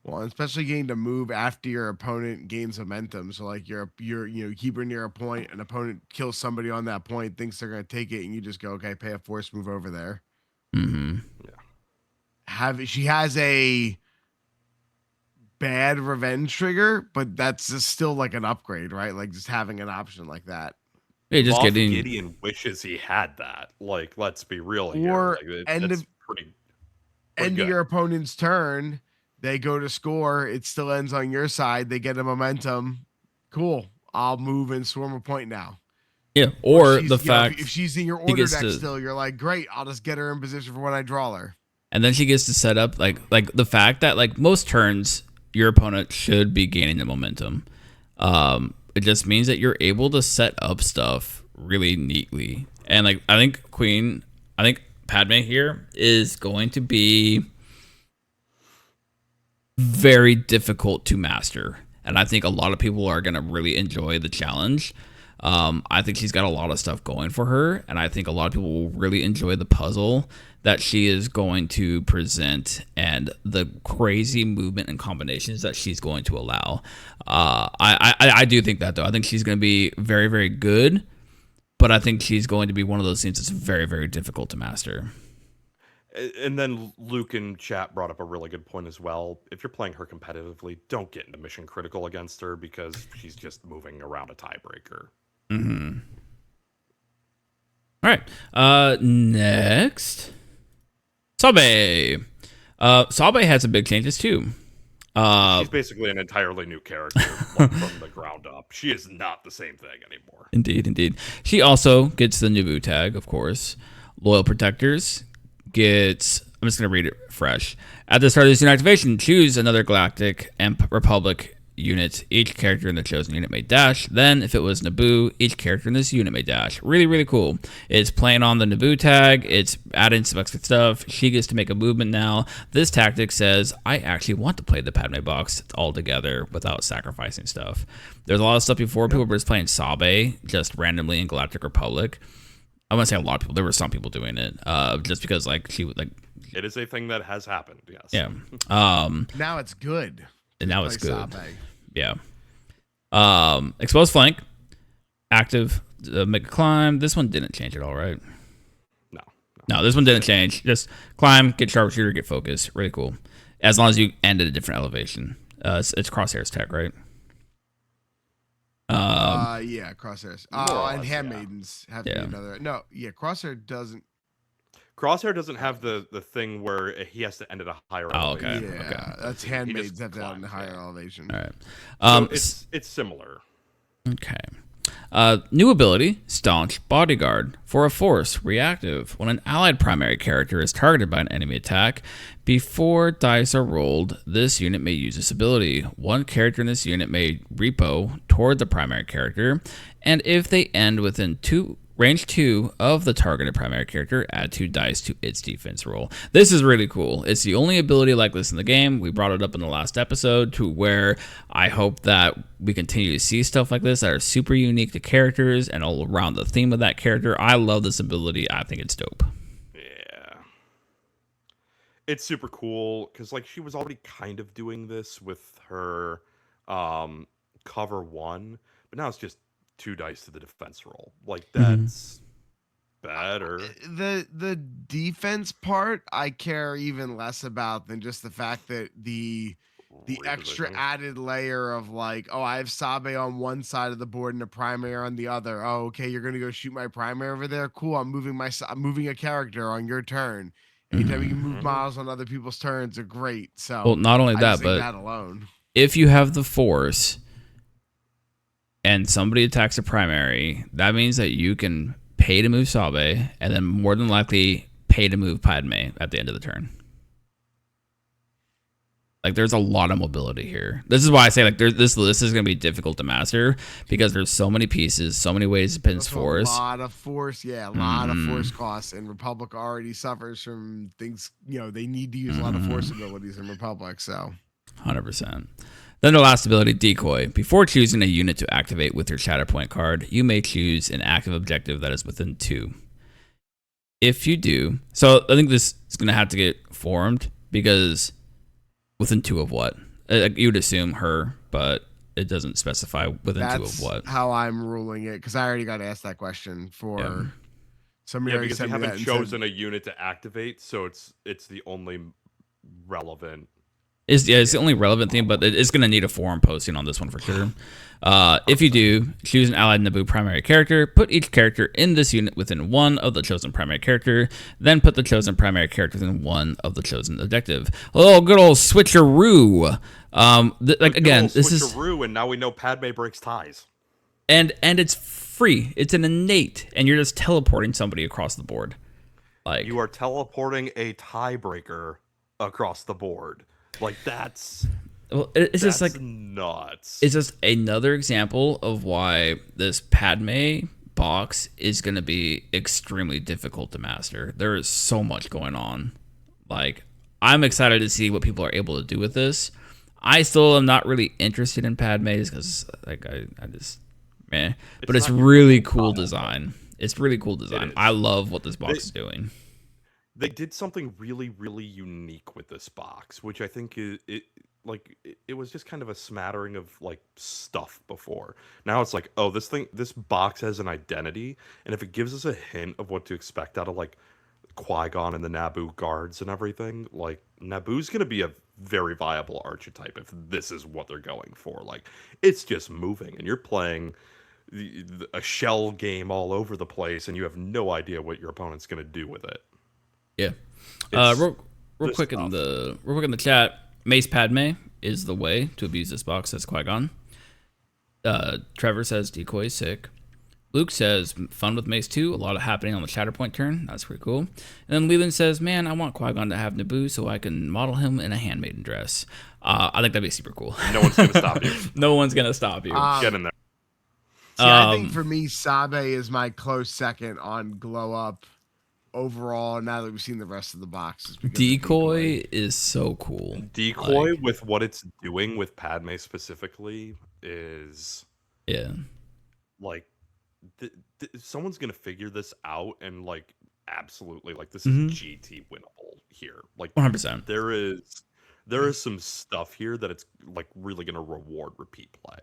Well, especially getting to move after your opponent gains momentum. So like you're keep her near a point, an opponent kills somebody on that point, thinks they're gonna take it, and you just go, okay, pay a force, move over there. Yeah. She has a bad revenge trigger, but that's just still like an upgrade, right? Like just having an option like that. Yeah, just Moff getting Gideon wishes he had that. Like, let's be real Or here. Like, end that's of pretty end good. of your opponent's turn, they go to score. It still ends on your side. They get a momentum. Cool. I'll move and swarm a point now. Yeah, or she's, the fact if she's in your order deck still, you're like, great. I'll just get her in position for when I draw her. And then she gets to set up like the fact that like most turns your opponent should be gaining the momentum. It just means that you're able to set up stuff really neatly. And like I think Padme here is going to be very difficult to master. And I think a lot of people are going to really enjoy the challenge. I think she's got a lot of stuff going for her, and I think a lot of people will really enjoy the puzzle that she is going to present and the crazy movement and combinations that she's going to allow. I do think that, though. I think she's going to be very, very good, but I think she's going to be one of those things that's very, very difficult to master. And then Luke in chat brought up a really good point as well. If you're playing her competitively, don't get into mission critical against her because she's just moving around a tiebreaker. All right. Next, Sabe. Sabe had some big changes too. She's basically an entirely new character from the ground up. She is not the same thing anymore. Indeed. She also gets the Naboo tag, of course. Loyal Protectors gets. I'm just going to read it fresh. At the start of this unit activation, choose another Galactic Republic unit. Each character in the chosen unit may dash. Then, if it was Naboo, each character in this unit may dash. Really, really cool. It's playing on the Naboo tag. It's adding some extra stuff. She gets to make a movement now. This tactic says, I actually want to play the Padme box all together without sacrificing stuff. There's a lot of stuff before. People were just playing Sabe just randomly in Galactic Republic. I want to say a lot of people. There were some people doing it just because like she would like. It is a thing that has happened. Yes. Yeah. Now it's good. And now it's good. Sabe. Yeah. Exposed flank, active, make a climb. This one didn't change at all, right? No, this one didn't change. Just climb, get sharpshooter, get focus. Really cool. As long as you end at a different elevation. It's Crosshair's tech, right? Yeah, Crosshairs. And Handmaidens have to be another. No, yeah, Crosshair doesn't have the thing where he has to end at a higher elevation. Yeah, okay. That's Handmaidens have to end at a higher elevation. All right. So it's similar. Okay. New ability, Staunch Bodyguard. For a force, reactive. When an allied primary character is targeted by an enemy attack, before dice are rolled, this unit may use this ability. One character in this unit may repo toward the primary character, and if they end within range 2 of the targeted primary character, add 2 dice to its defense roll. This is really cool. It's the only ability like this in the game. We brought it up in the last episode to where I hope that we continue to see stuff like this that are super unique to characters and all around the theme of that character. I love this ability. I think it's dope. Yeah. It's super cool because like she was already kind of doing this with her cover 1, but now it's just 2 dice to the defense roll. Like Mhm. that's better. The defense part I care even less about than just the fact that the extra Repositioning. added layer of like, oh, I have Sabe on one side of the board and a primary on the other. Oh, okay, you're gonna go shoot my primary over there. Cool. I'm moving a character on your turn. Anytime you can move Mhm. models on other people's turns are great. So Well, not only I just that, think but that alone. if you have the force and somebody attacks a primary, that means that you can pay to move Sabe and then more than likely pay to move Padme at the end of the turn. Like there's a lot of mobility here. This is why I say like this list is going to be difficult to master because there's so many pieces, so many ways to pin Also force. a lot of force, a lot of force costs, and Republic already suffers from things. They need to use a lot of force abilities in Republic. So 100%. Then the last ability, Decoy. Before choosing a unit to activate with your Shatterpoint card, you may choose an active objective that is within 2. If you do, so I think this is going to have to get formed because within 2 of what? You would assume her, but it doesn't specify within 2 of what. how I'm ruling it, because I already got asked that question for somebody. Yeah, already because sent you me that haven't and chosen said, a unit to activate, so it's the only relevant. It's the only relevant thing, but it's going to need a forum posting on this one for sure. If you do, choose an allied Naboo primary character, put each character in this unit within 1 of the chosen primary character, then put the chosen primary character within 1 of the chosen objective. Oh, good old switcheroo. Again, this is switcheroo, and now we know Padme breaks ties. and it's free. It's an innate, and you're just teleporting somebody across the board. Like You are teleporting a tiebreaker across the board. Like that's it's just like nuts. It's just another example of why this Padme box is going to be extremely difficult to master. There is so much going on. Like, I'm excited to see what people are able to do with this. I still am not really interested in Padme's because, like, I just, man. But it's really cool design. It's really cool design. I love what this box is doing. They did something really, really unique with this box, which I think it was just kind of a smattering of like stuff before. Now it's like, oh, this box has an identity, and if it gives us a hint of what to expect out of like Qui-Gon and the Naboo guards and everything, like Naboo's gonna be a very viable archetype if this is what they're going for. Like it's just moving, and you're playing a shell game all over the place, and you have no idea what your opponent's gonna do with it. Yeah. Real quick in the chat, Mace Padme is the way to abuse this box, says Qui-Gon. Trevor says Decoy is sick. Luke says fun with Mace 2, a lot of happening on the Shatterpoint turn. That's pretty cool. And then Leland says, man, I want Qui-Gon to have Naboo so I can model him in a handmaiden dress. I think that'd be super cool. No one's gonna stop you. No one's gonna stop you. Get in there. See, I think for me, Sabe is my close second on glow up overall. Now that we've seen the rest of the boxes, Decoy is so cool. Decoy with what it's doing with Padme specifically is like someone's gonna figure this out and like absolutely like this is GT winnable here. Like 100%. There is some stuff here that it's like really gonna reward repeat play.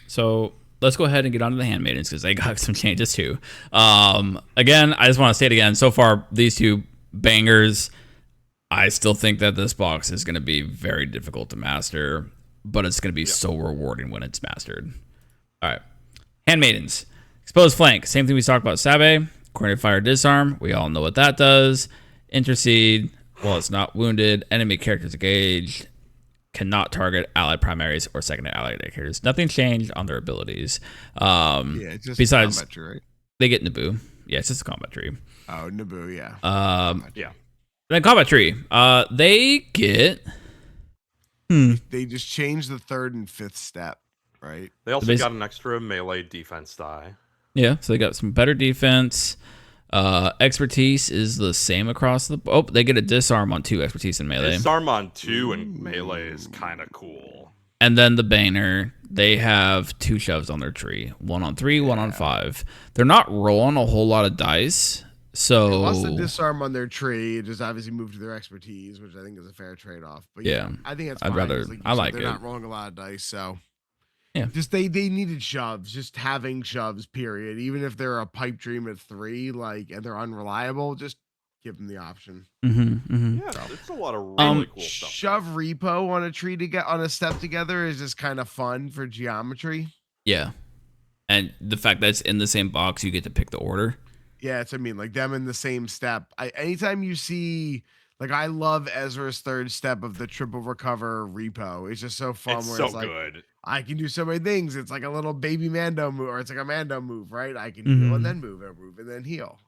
So let's go ahead and get on to the handmaidens because they got some changes too. Again, I just want to say it again. So far, these 2 bangers. I still think that this box is going to be very difficult to master, but it's going to be so rewarding when it's mastered. All right, handmaidens, exposed flank. Same thing we talked about. Sabe, coordinated fire, disarm. We all know what that does. Intercede. Well, it's not wounded. Enemy characters engaged. Cannot target allied primaries or secondary allied characters. Nothing changed on their abilities. It's just besides, a combat tree, right? They get Naboo. Yeah, it's just a combat tree. Oh, Naboo, yeah. Yeah. Then combat tree. They get. They just changed the 3rd and 5th step, right? They also got an extra melee defense die. Yeah, so they got some better defense. Expertise is the same across the. Oh, they get a disarm on 2 expertise and melee. Disarm on 2 and melee is kind of cool. And then the banner, they have 2 shoves on their tree. 1 on 3, 1 on 5. They're not rolling a whole lot of dice. So they lost the disarm on their tree. It just obviously moved to their expertise, which I think is a fair trade-off. But yeah, I think it's fine. I like they're it. not rolling a lot of dice, so Yeah. Just they needed shoves, just having shoves, period. Even if they're a pipe dream at 3, like, and they're unreliable, just give them the option. Yeah, it's a lot of really cool stuff. Shove repo on a tree to get on a step together is just kind of fun for geometry. Yeah. And the fact that it's in the same box, you get to pick the order. Yeah, it's, I mean, like them in the same step. Anytime you see, like, I love Ezra's third step of the triple recover repo. It's just so fun. It's where so it's like, good. I can do so many things. It's like a little baby Mando move, or it's like a Mando move, right? I can heal and then move and then heal.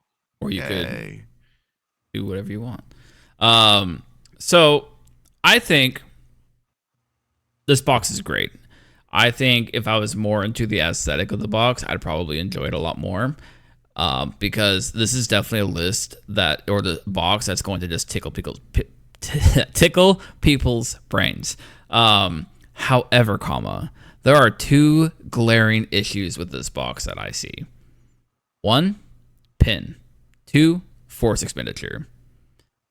Or you could do whatever you want. So I think this box is great. I think if I was more into the aesthetic of the box, I'd probably enjoy it a lot more. Because this is definitely a list that, or the box that's going to just tickle people's brains. However, there are 2 glaring issues with this box that I see. 1, pin. 2, force expenditure.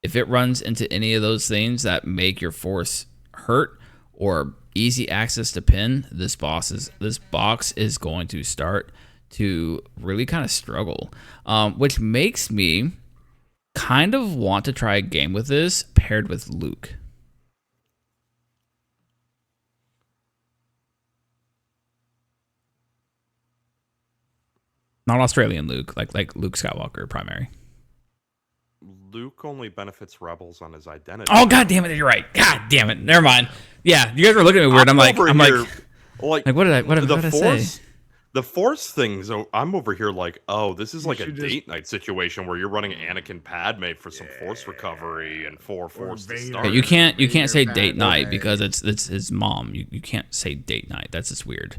If it runs into any of those things that make your force hurt or easy access to pin, this box is going to start to really kind of struggle, which makes me kind of want to try a game with this paired with Luke. Not Australian Luke, like Luke Skywalker primary. Luke only benefits rebels on his identity. Oh, god damn it, you're right. God damn it. Never mind. Yeah, you guys were looking at me weird. I'm like, what did I say? The Force things, I'm over here like, oh, this is like a date night situation where you're running Anakin Padme for some Force recovery and 4 Force to start. You can't say date night because it's his mom. You can't say date night. That's just weird.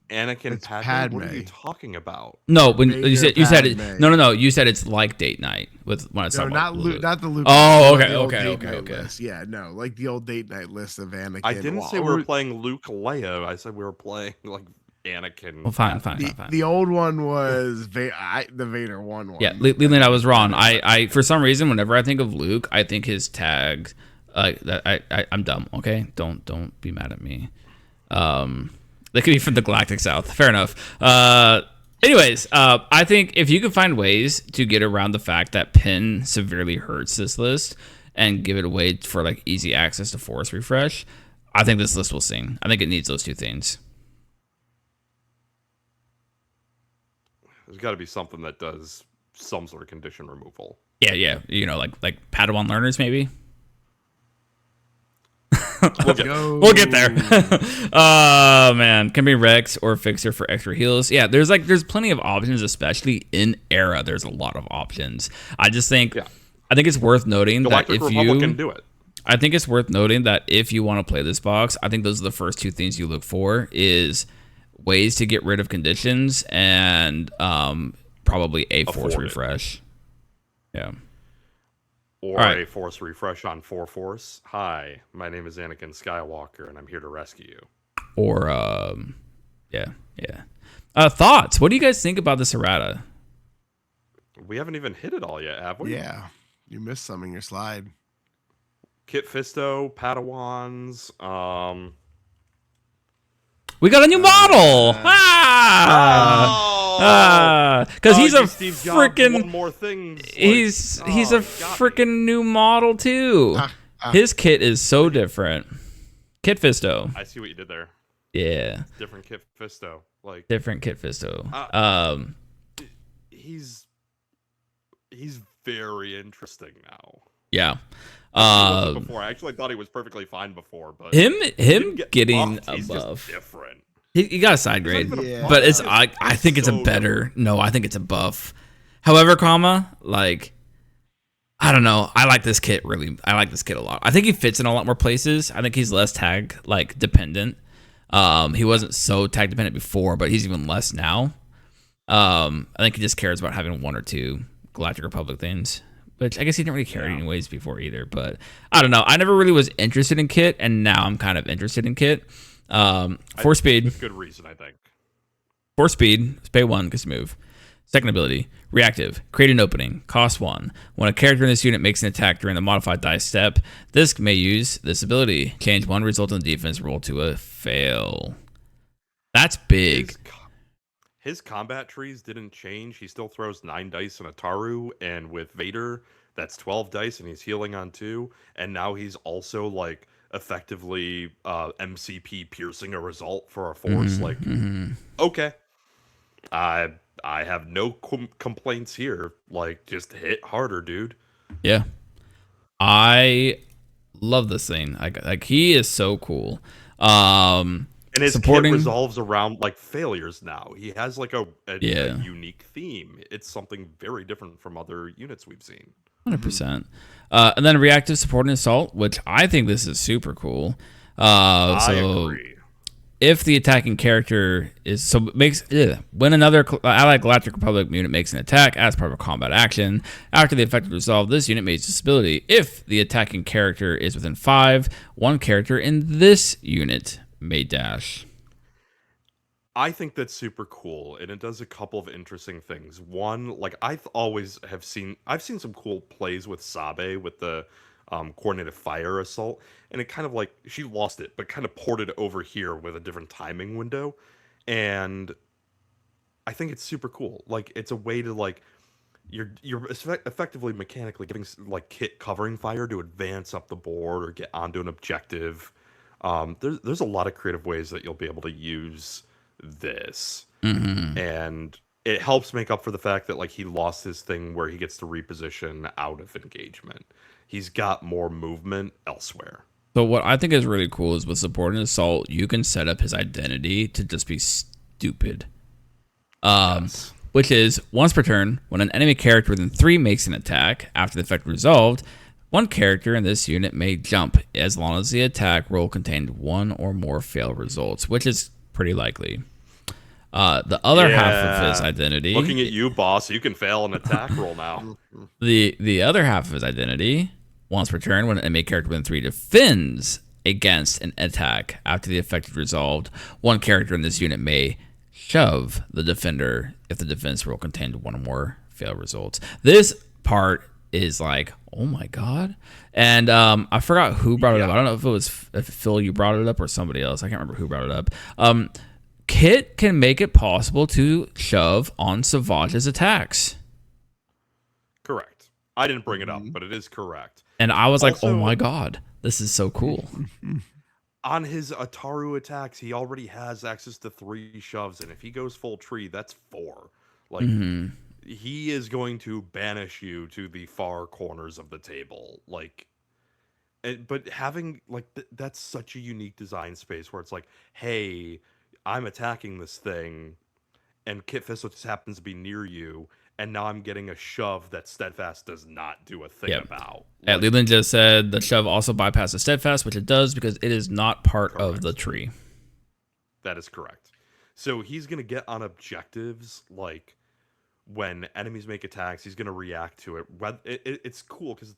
Anakin Padme. What are you talking about? No, when you said it. No. You said it's like date night with when it's not Luke, not the Luke. Oh, okay. List. Yeah, no, like the old date night list of Anakin. I didn't say we were playing Luke Leia. I said we were playing like Anakin. Well, fine. The old one was the Vader one. Yeah, Leland, I was wrong. I for some reason, whenever I think of Luke, I think his tag. I'm dumb. Okay, don't be mad at me. They could be from the Galactic South. Fair enough. Anyways, I think if you can find ways to get around the fact that pin severely hurts this list and give it a way for like easy access to force refresh, I think this list will sing. I think it needs those 2 things. There's got to be something that does some sort of condition removal. Yeah. You know, like Padawan learners maybe. We'll get there. Oh man, can be Rex or Fixer for extra heals. Yeah, there's plenty of options, especially in Era. There's a lot of options. I just think I think it's worth noting that if you can do it. I think it's worth noting that if you want to play this box, I think those are the first 2 things you look for is ways to get rid of conditions and probably a force refresh. Yeah. Or a force refresh on 4 Force. Hi, my name is Anakin Skywalker, and I'm here to rescue you. Or, yeah. Thoughts? What do you guys think about this errata? We haven't even hit it all yet, have we? Yeah, you missed some in your slide. Kit Fisto, Padawans. We got a new model. Because he's a freaking. He's a freaking new model too. His kit is so different. Kit Fisto. I see what you did there. Yeah. Different Kit Fisto. Different Kit Fisto. He's very interesting now. Yeah. Before I actually thought he was perfectly fine before, but him getting buffed, he's above. just different. He got a side grade, but it's I think it's a better. No, I think it's a buff. However, I don't know. I like this kit really. I like this kit a lot. I think he fits in a lot more places. I think he's less tag dependent. He wasn't so tag dependent before, but he's even less now. I think he just cares about having 1 or 2 Galactic Republic things, which I guess he didn't really care anyways before either. But I don't know. I never really was interested in kit, and now I'm kind of interested in kit. 4 speed. Good reason, I think. 4 speed. Pay 1 because move. Second ability, reactive. Create an opening. Cost 1. When a character in this unit makes an attack during the modified die step, this may use this ability. Change one result in the defense roll to a fail. That's big. His combat trees didn't change. He still throws 9 dice in Ataru, and with Vader, that's 12 dice, and he's healing on 2. And now he's also like effectively MCP piercing a result for a force. Okay, I have no complaints here. Like, just hit harder, dude. Yeah, I love this thing. Like he is so cool. And his kit resolves around like failures now. He has like a unique theme. It's something very different from other units we've seen. 100%. And then reactive support and assault, which I think this is super cool. I agree. If the attacking character is when another allied Galactic Republic unit makes an attack as part of a combat action, after the effect is resolved, this unit may use this ability. If the attacking character is within 5, one character in this unit may dash. I think that's super cool, and it does a couple of interesting things. One, like I've seen some cool plays with Sabe with the coordinated fire assault, and it kind of like she lost it, but kind of ported over here with a different timing window, and I think it's super cool. Like it's a way to like you're effectively mechanically giving like kit covering fire to advance up the board or get onto an objective. There's a lot of creative ways that you'll be able to use this, and it helps make up for the fact that like he lost his thing where he gets to reposition out of engagement. He's got more movement elsewhere. So what I think is really cool is with support and assault, you can set up his identity to just be stupid. Yes. Which is once per turn, when an enemy character within 3 makes an attack after the effect resolved, one character in this unit may jump as long as the attack roll contained 1 or more fail results, which is pretty likely. The other half of his identity... Looking at you, boss, you can fail an attack roll now. The other half of his identity, once per turn, when an enemy character within 3 defends against an attack after the effect is resolved, one character in this unit may shove the defender if the defense roll contained 1 or more fail results. This part is like, oh my god. And I forgot who brought it up. I don't know if Phil, you brought it up, or somebody else. I can't remember who brought it up. Kit can make it possible to shove on Savage's attacks. Correct. I didn't bring it up, but it is correct. And I was also, like, oh my god, this is so cool. On his Ataru attacks, he already has access to 3 shoves, and if he goes full tree, that's 4. Like, he is going to banish you to the far corners of the table. Like, but having, like, that's such a unique design space where it's like, hey, I'm attacking this thing, and Kit Fisto just happens to be near you, and now I'm getting a shove that Steadfast does not do a thing about. Like, Leland just said the shove also bypasses Steadfast, which it does because it is not part of the tree. That is correct. So he's going to get on objectives, like when enemies make attacks, he's going to react to it. It's cool because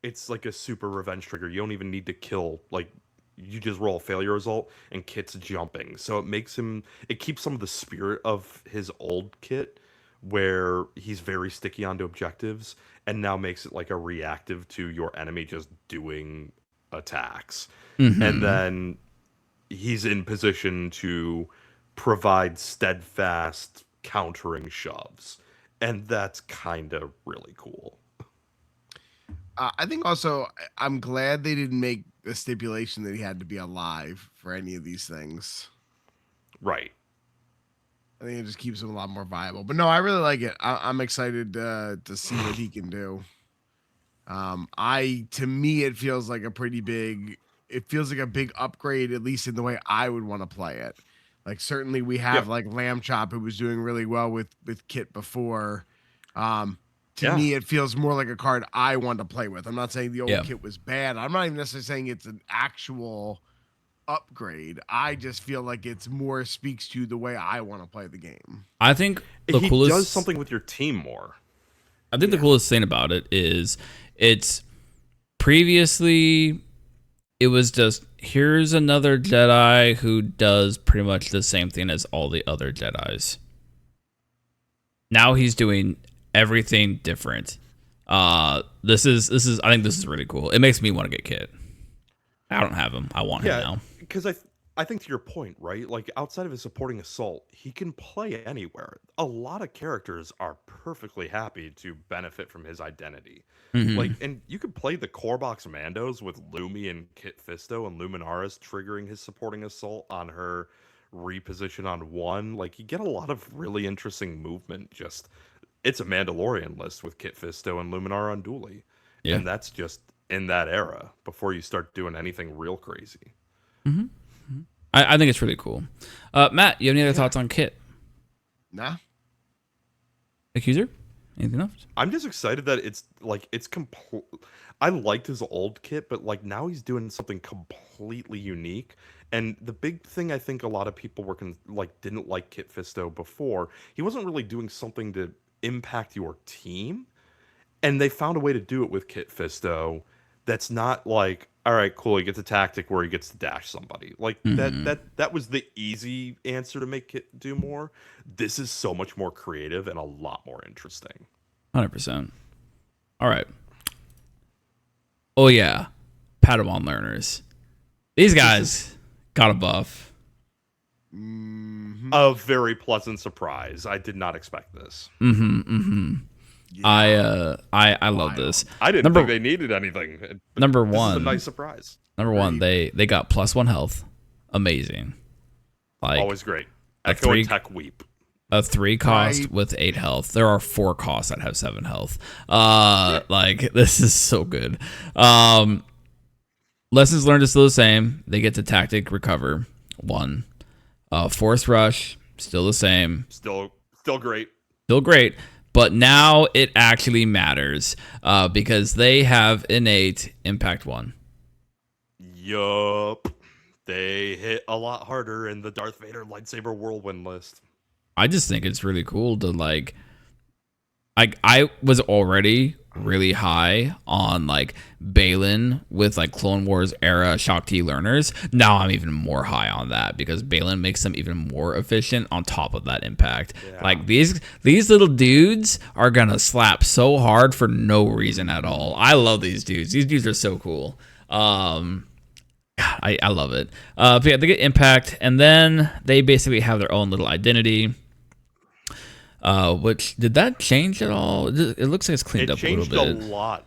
it's like a super revenge trigger. You don't even need to kill, like, you just roll a failure result and Kit's jumping. So it keeps some of the spirit of his old Kit where he's very sticky onto objectives, and now makes it like a reactive to your enemy just doing attacks. And then he's in position to provide steadfast countering shoves. And that's kind of really cool. I think also, I'm glad they didn't make the stipulation that he had to be alive for any of these things. Right. I think it just keeps him a lot more viable. But no, I really like it. I'm excited to see what he can do. To me, it feels like a big upgrade, at least in the way I would want to play it. Like, certainly we have like Lamb Chop, who was doing really well with Kit before. To me, it feels more like a card I want to play with. I'm not saying the old Kit was bad. I'm not even necessarily saying it's an actual upgrade. I just feel like it's more speaks to the way I want to play the game. I think he does something with your team more. I think the coolest thing about it is previously it was just, here's another Jedi who does pretty much the same thing as all the other Jedis. Now he's doing everything different. This is I think this is really cool. It makes me want to get Kit. I don't have him. I want him now. Because I think to your point, right? Like outside of his supporting assault, he can play anywhere. A lot of characters are perfectly happy to benefit from his identity. Like, and you could play the core box Mandos with Lumi and Kit Fisto and Luminaris triggering his supporting assault on her reposition on 1. Like, you get a lot of really interesting movement. Just it's a Mandalorian list with Kit Fisto and Luminar on Dooley. Yeah. And that's just in that era before you start doing anything real crazy. I think it's really cool. Matt, you have any other thoughts on Kit? Nah. Accuser? Anything else? I'm just excited that it's complete. I liked his old Kit, but like now he's doing something completely unique. And the big thing I think a lot of people didn't like Kit Fisto before. He wasn't really doing something to impact your team, and they found a way to do it with Kit Fisto. That's not like, all right, cool. He gets a tactic where he gets to dash somebody. Like that was the easy answer to make it do more. This is so much more creative and a lot more interesting. 100%. All right. Oh yeah, Padawan learners. These guys got a buff. A very pleasant surprise. I did not expect this. Yeah. I love this. I didn't think they needed anything. Number This one, is a nice surprise. Number one, they got +1 health. Amazing. Like Always great. Echo and Tech Weep. A 3 cost with 8 health. There are 4 costs that have 7 health. Like this is so good. Lessons learned is still the same. They get to tactic recover 1. Force rush still the same. Still great. Still great. But now it actually matters because they have innate impact 1. Yup. They hit a lot harder in the Darth Vader lightsaber whirlwind list. I just think it's really cool to like I was already really high on like Balin with like Clone Wars era Shaak Ti learners. Now I'm even more high on that because Balin makes them even more efficient on top of that impact. Yeah. Like these little dudes are gonna slap so hard for no reason at all. I love these dudes. These dudes are so cool. I love it. But yeah, they get impact, and then they basically have their own little identity. Which did that change at all? It looks like it's cleaned up a little bit. It changed a lot.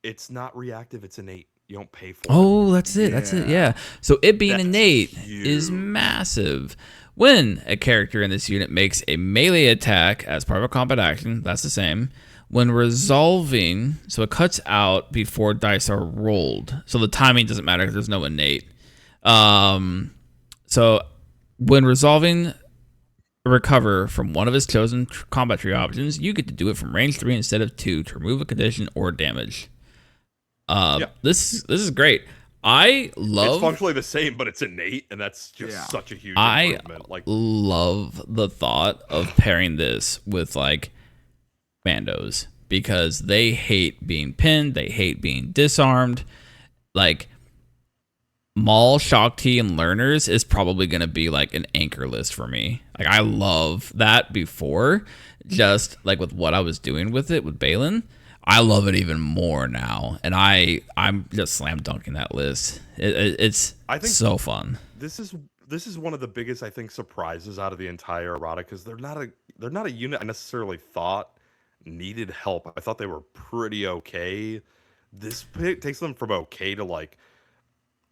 It's not reactive; it's innate. You don't pay for it. Oh, that's it. Yeah. That's it. Yeah. So it being innate is massive. When a character in this unit makes a melee attack as part of a combat action, that's the same. When resolving, so it cuts out before dice are rolled. So the timing doesn't matter because there's no innate. So when resolving recover from one of his chosen combat tree options, you get to do it from range 3 instead of 2 to remove a condition or damage. This is great. It's functionally the same, but it's innate, and that's just such a huge improvement. I love the thought of pairing this with like Mandos because they hate being pinned, they hate being disarmed. Like Maul, Shaak Ti, and Learners is probably going to be like an anchor list for me. Like I love that before, just like with what I was doing with it with Balin. I love it even more now, and I'm just slam dunking that list. It's so fun. This is one of the biggest, I think, surprises out of the entire errata because they're not a unit I necessarily thought needed help. I thought they were pretty okay. This pick takes them from okay to like,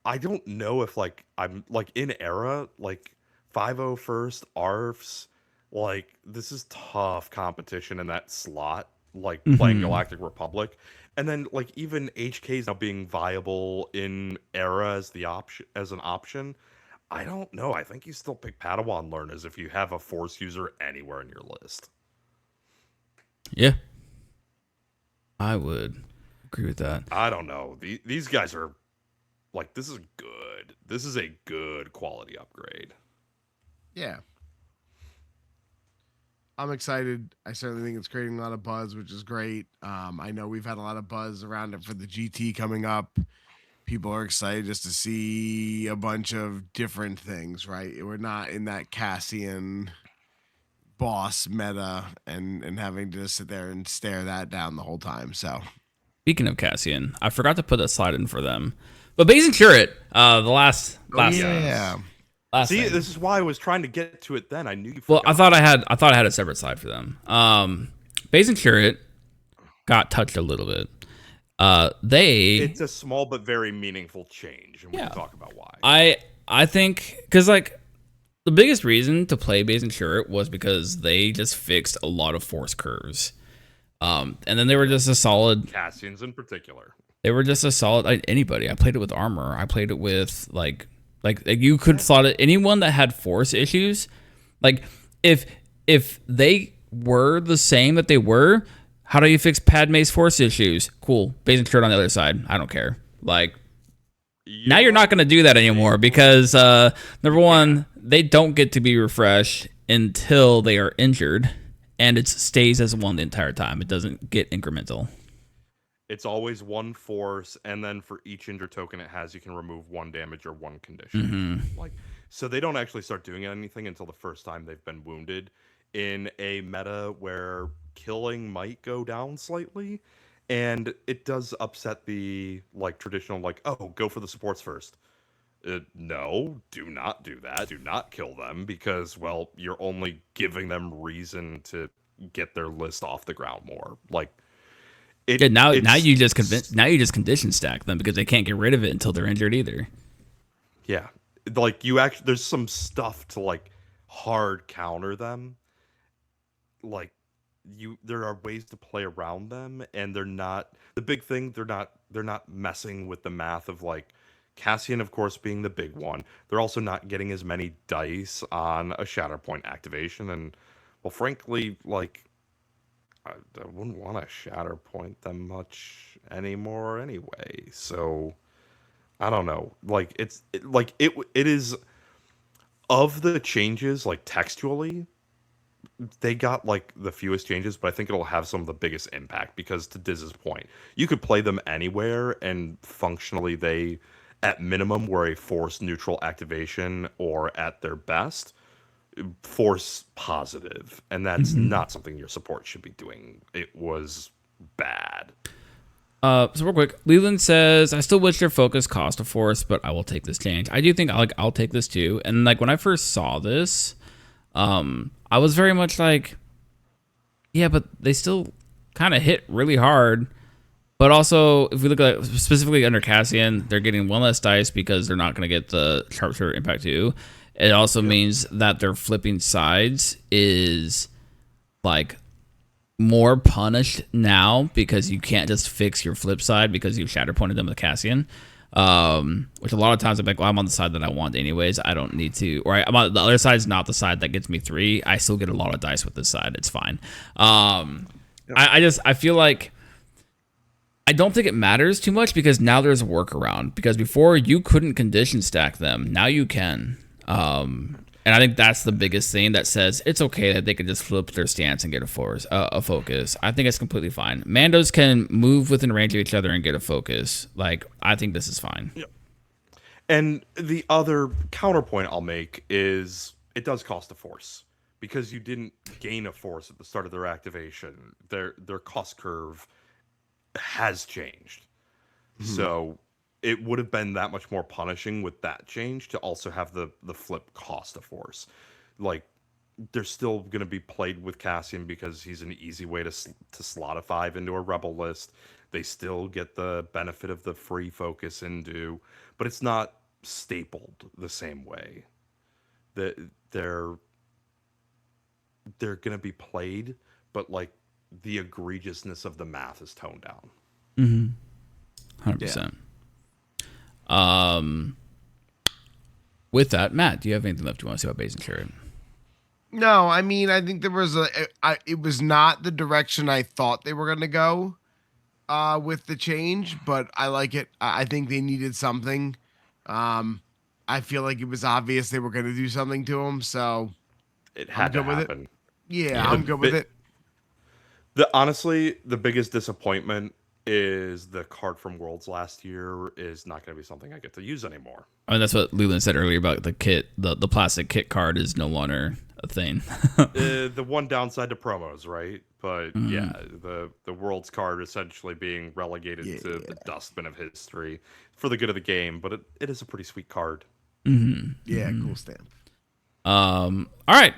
I don't know if like I'm like in era like 5.0 first ARFs, like this is tough competition in that slot, like playing Galactic Republic, and then like even HK's now being viable in era as an option. I don't know. I think you still pick Padawan learners if you have a Force user anywhere in your list. Yeah, I would agree with that. I don't know. These guys are like, this is good. This is a good quality upgrade. Yeah. I'm excited. I certainly think it's creating a lot of buzz, which is great. I know we've had a lot of buzz around it for the GT coming up. People are excited just to see a bunch of different things, right? We're not in that Cassian boss meta and having to sit there and stare that down the whole time. So Speaking of Cassian, I forgot to put that slide in for them. But Base and Curate, the last yeah. last See, thing. this is why I was trying to get to it then. I knew you Well, forgot. I thought I had a separate slide for them. Base and Curate got touched a little bit. It's a small but very meaningful change, and we can talk about why. I think because like the biggest reason to play Base and Curate was because they just fixed a lot of force curves. And then they were just a solid. Cassian's in particular. They were just a solid anybody. I played it with armor. I played it with like you could slot it anyone that had force issues. Like if they were the same that they were, how do you fix Padme's force issues? Cool. Base and Curate on the other side. I don't care. Like now you're not going to do that anymore because number one, they don't get to be refreshed until they are injured, and it stays as one the entire time. It doesn't get incremental. It's always one force, and then for each injured token it has, you can remove one damage or one condition. Like, so they don't actually start doing anything until the first time they've been wounded in a meta where killing might go down slightly, and it does upset the like traditional like, oh, go for the supports first. No, do not do that. Do not kill them because, well, you're only giving them reason to get their list off the ground more. Like, now you just condition stack them because they can't get rid of it until they're injured either. Yeah, like you actually there's some stuff to like hard counter them. Like there are ways to play around them, and they're not the big thing. They're not messing with the math of like Cassian, of course, being the big one. They're also not getting as many dice on a Shatterpoint activation, and well, frankly, like. I wouldn't want to Shatterpoint them much anymore anyway. So I don't know. Like it is of the changes like textually, they got like the fewest changes, but I think it'll have some of the biggest impact because to Diz's point, you could play them anywhere and functionally they at minimum were a force neutral activation or at their best force positive, and that's not something your support should be doing. It was bad. So real quick, Leland says, I still wish their focus cost a force, but I will take this change. I do think I'll take this too. And like when I first saw this, I was very much like, yeah, but they still kind of hit really hard. But also, if we look at specifically under Cassian, they're getting one less dice because they're not going to get the sharpshooter impact too. It also means that their flipping sides is like more punished now because you can't just fix your flip side because you Shatterpointed them with Cassian. Which a lot of times I'm like, well, I'm on the side that I want anyways. I don't need to. Or I'm on the other side's not the side that gets me 3. I still get a lot of dice with this side. It's fine. I feel like I don't think it matters too much because now there's a workaround. Because before you couldn't condition stack them, now you can. And I think that's the biggest thing that says it's okay that they can just flip their stance and get a focus. I think it's completely fine. Mandos can move within range of each other and get a focus. Like, I think this is fine. Yep. And the other counterpoint I'll make is it does cost a force because you didn't gain a force at the start of their activation. Their cost curve has changed. So it would have been that much more punishing with that change to also have the flip cost of force. Like, they're still going to be played with Cassian because he's an easy way to slot a 5 into a rebel list. They still get the benefit of the free focus into, but it's not stapled the same way. They're going to be played, but like the egregiousness of the math is toned down. 100%. With that, Matt, do you have anything left you want to say about Base and Curate? No, I mean, I think there was it was not the direction I thought they were going to go with the change, but I like it. I think they needed something. I feel like it was obvious they were going to do something to him, so it had to happen. Yeah, I'm good with it. Honestly, the biggest disappointment is the card from Worlds last year is not going to be something I get to use anymore. I mean, that's what Leland said earlier about the kit. The plastic kit card is no longer a thing. The one downside to promos, right? But yeah, the world's card essentially being relegated to the dustbin of history for the good of the game. But it is a pretty sweet card. Yeah, cool stamp. All right.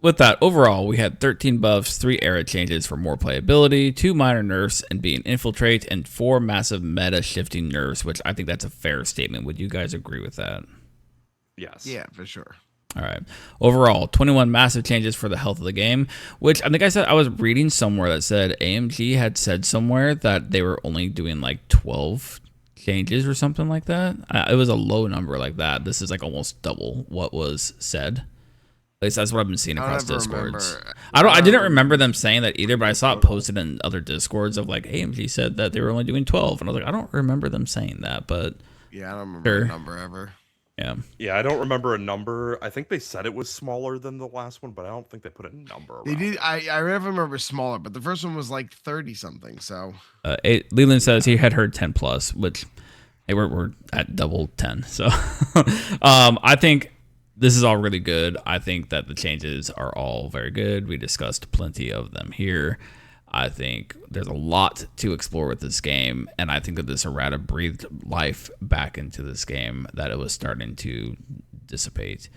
With that, overall, we had 13 buffs, 3 era changes for more playability, 2 minor nerfs and being infiltrate, and 4 massive meta shifting nerfs, which I think that's a fair statement. Would you guys agree with that? Yes. Yeah, for sure. All right. Overall, 21 massive changes for the health of the game, which I think I was reading somewhere that said AMG had said somewhere that they were only doing like 12 changes or something like that. It was a low number like that. This is like almost double what was said. At least that's what I've been seeing across Discords. I didn't remember them saying that either, but I saw it posted in other Discords of like AMG said that they were only doing 12, and I was like, I don't remember them saying that, but yeah, I don't remember a number ever. Yeah, I don't remember a number. I think they said it was smaller than the last one, but I don't think they put a number. They did. I remember smaller, but the first one was like 30 something. So Leland says he had heard 10 plus, which hey, we're at double 10. So I think this is all really good. I think that the changes are all very good. We discussed plenty of them here. I think there's a lot to explore with this game, and I think that this errata breathed life back into this game that it was starting to dissipate.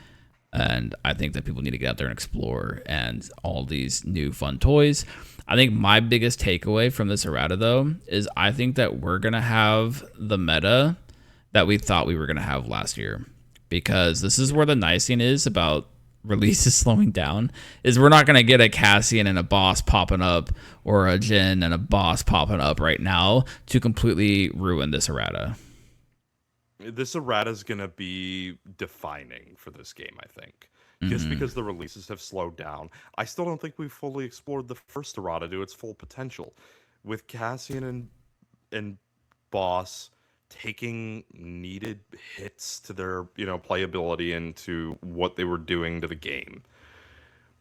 And I think that people need to get out there and explore and all these new fun toys. I think my biggest takeaway from this errata, though, is I think that we're going to have the meta that we thought we were going to have last year. Because this is where the nice thing is about releases slowing down, is we're not going to get a Cassian and a boss popping up or a Jin and a boss popping up right now to completely ruin this errata. This errata is going to be defining for this game, I think. Just because the releases have slowed down. I still don't think we've fully explored the first errata to its full potential. With Cassian and boss taking needed hits to their, playability and to what they were doing to the game.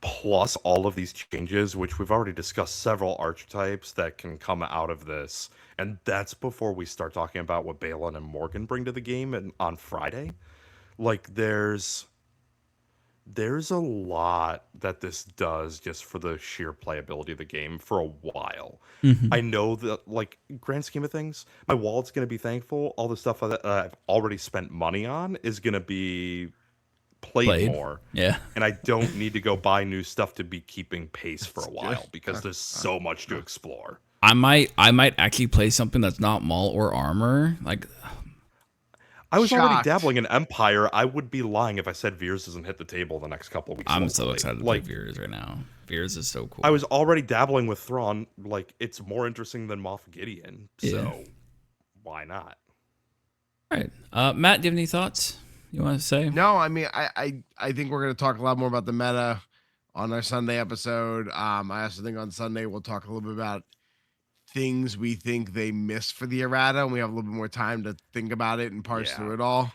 Plus all of these changes, which we've already discussed several archetypes that can come out of this. And that's before we start talking about what Balin and Morgan bring to the game on Friday. Like there's a lot that this does just for the sheer playability of the game for a while. I know that, like, grand scheme of things, my wallet's going to be thankful. All the stuff that I've already spent money on is going to be played more. Yeah. And I don't need to go buy new stuff to be keeping pace for a while because there's so much to explore. I might actually play something that's not Maul or Armor. Like, I was already dabbling in Empire. I would be lying if I said Veers doesn't hit the table the next couple of weeks. I'm so excited to play Veers right now. Veers is so cool. I was already dabbling with Thrawn. Like, it's more interesting than Moff Gideon. So why not? All right. Matt, do you have any thoughts you want to say? No, I mean, I think we're going to talk a lot more about the meta on our Sunday episode. I also think on Sunday we'll talk a little bit about things we think they missed for the errata, and we have a little bit more time to think about it and parse through it all.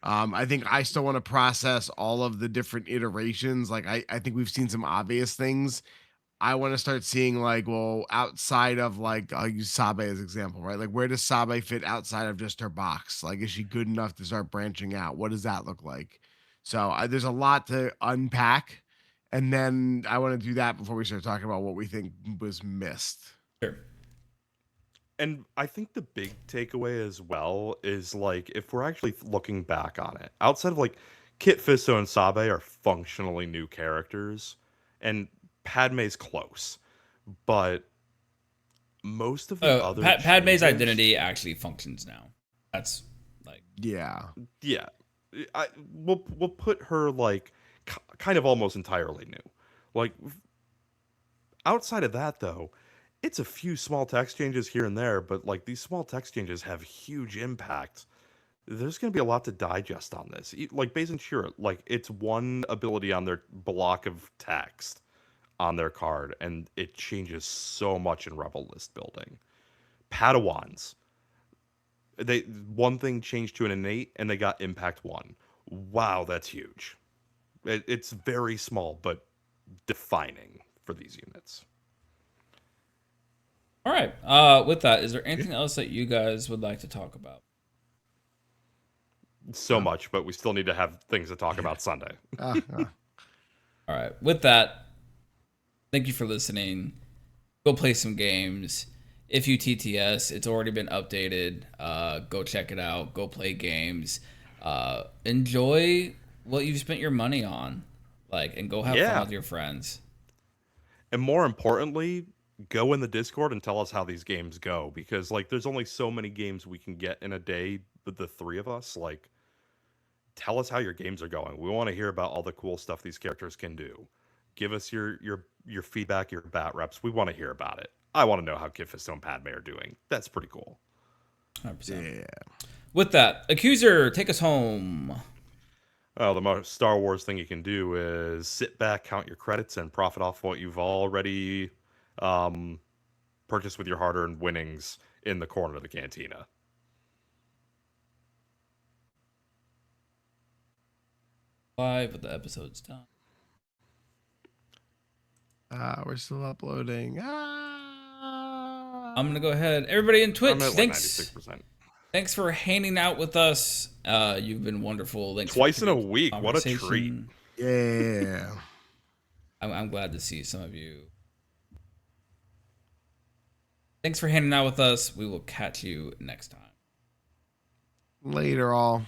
I think I still want to process all of the different iterations. Like I think we've seen some obvious things. I want to start seeing, like, well, outside of, like, I'll use Sabe as an example, right? Like, where does Sabe fit outside of just her box? Like, is she good enough to start branching out? What does that look like? So there's a lot to unpack, and then I want to do that before we start talking about what we think was missed. Sure. And I think the big takeaway as well is, like, if we're actually looking back on it, outside of, like, Kit Fisto and Sabe are functionally new characters, and Padme's close, but most of the other Padme's identity actually functions now. That's like yeah. We'll put her, like, kind of almost entirely new. Like, outside of that, though, it's a few small text changes here and there, but, like, these small text changes have huge impact. There's going to be a lot to digest on this. Like, Basin Shira, like, it's one ability on their block of text on their card, and it changes so much in Rebel list building. Padawans, one thing changed to an innate, and they got impact 1. Wow, that's huge. It's very small, but defining for these units. All right. With that, is there anything else that you guys would like to talk about? So much, but we still need to have things to talk about Sunday. All All right. With that, thank you for listening. Go play some games. If you TTS, it's already been updated. Go check it out. Go play games. Enjoy what you've spent your money on, and go have fun Yeah. with your friends. And more importantly, go in the Discord and tell us how these games go, because like there's only so many games we can get in a day with the three of us. Like, tell us how your games are going. We want to hear about all the cool stuff these characters can do. Give us your feedback, your bat reps. We want to hear about it. I want to know how Kit Fisto and Padme are doing. That's pretty cool. 100%. Yeah. With that, Accuser, take us home. Oh, the most Star Wars thing you can do is sit back, count your credits, and profit off what you've already purchased with your hard-earned winnings in the corner of the cantina. Live, but the episode's done. We're still uploading. I'm gonna go ahead. Everybody in Twitch, I'm at like thanks. 96%. Thanks for hanging out with us. You've been wonderful. Thanks Twice for in a week. What a treat. Yeah. I'm glad to see some of you. Thanks for hanging out with us. We will catch you next time. Later, all.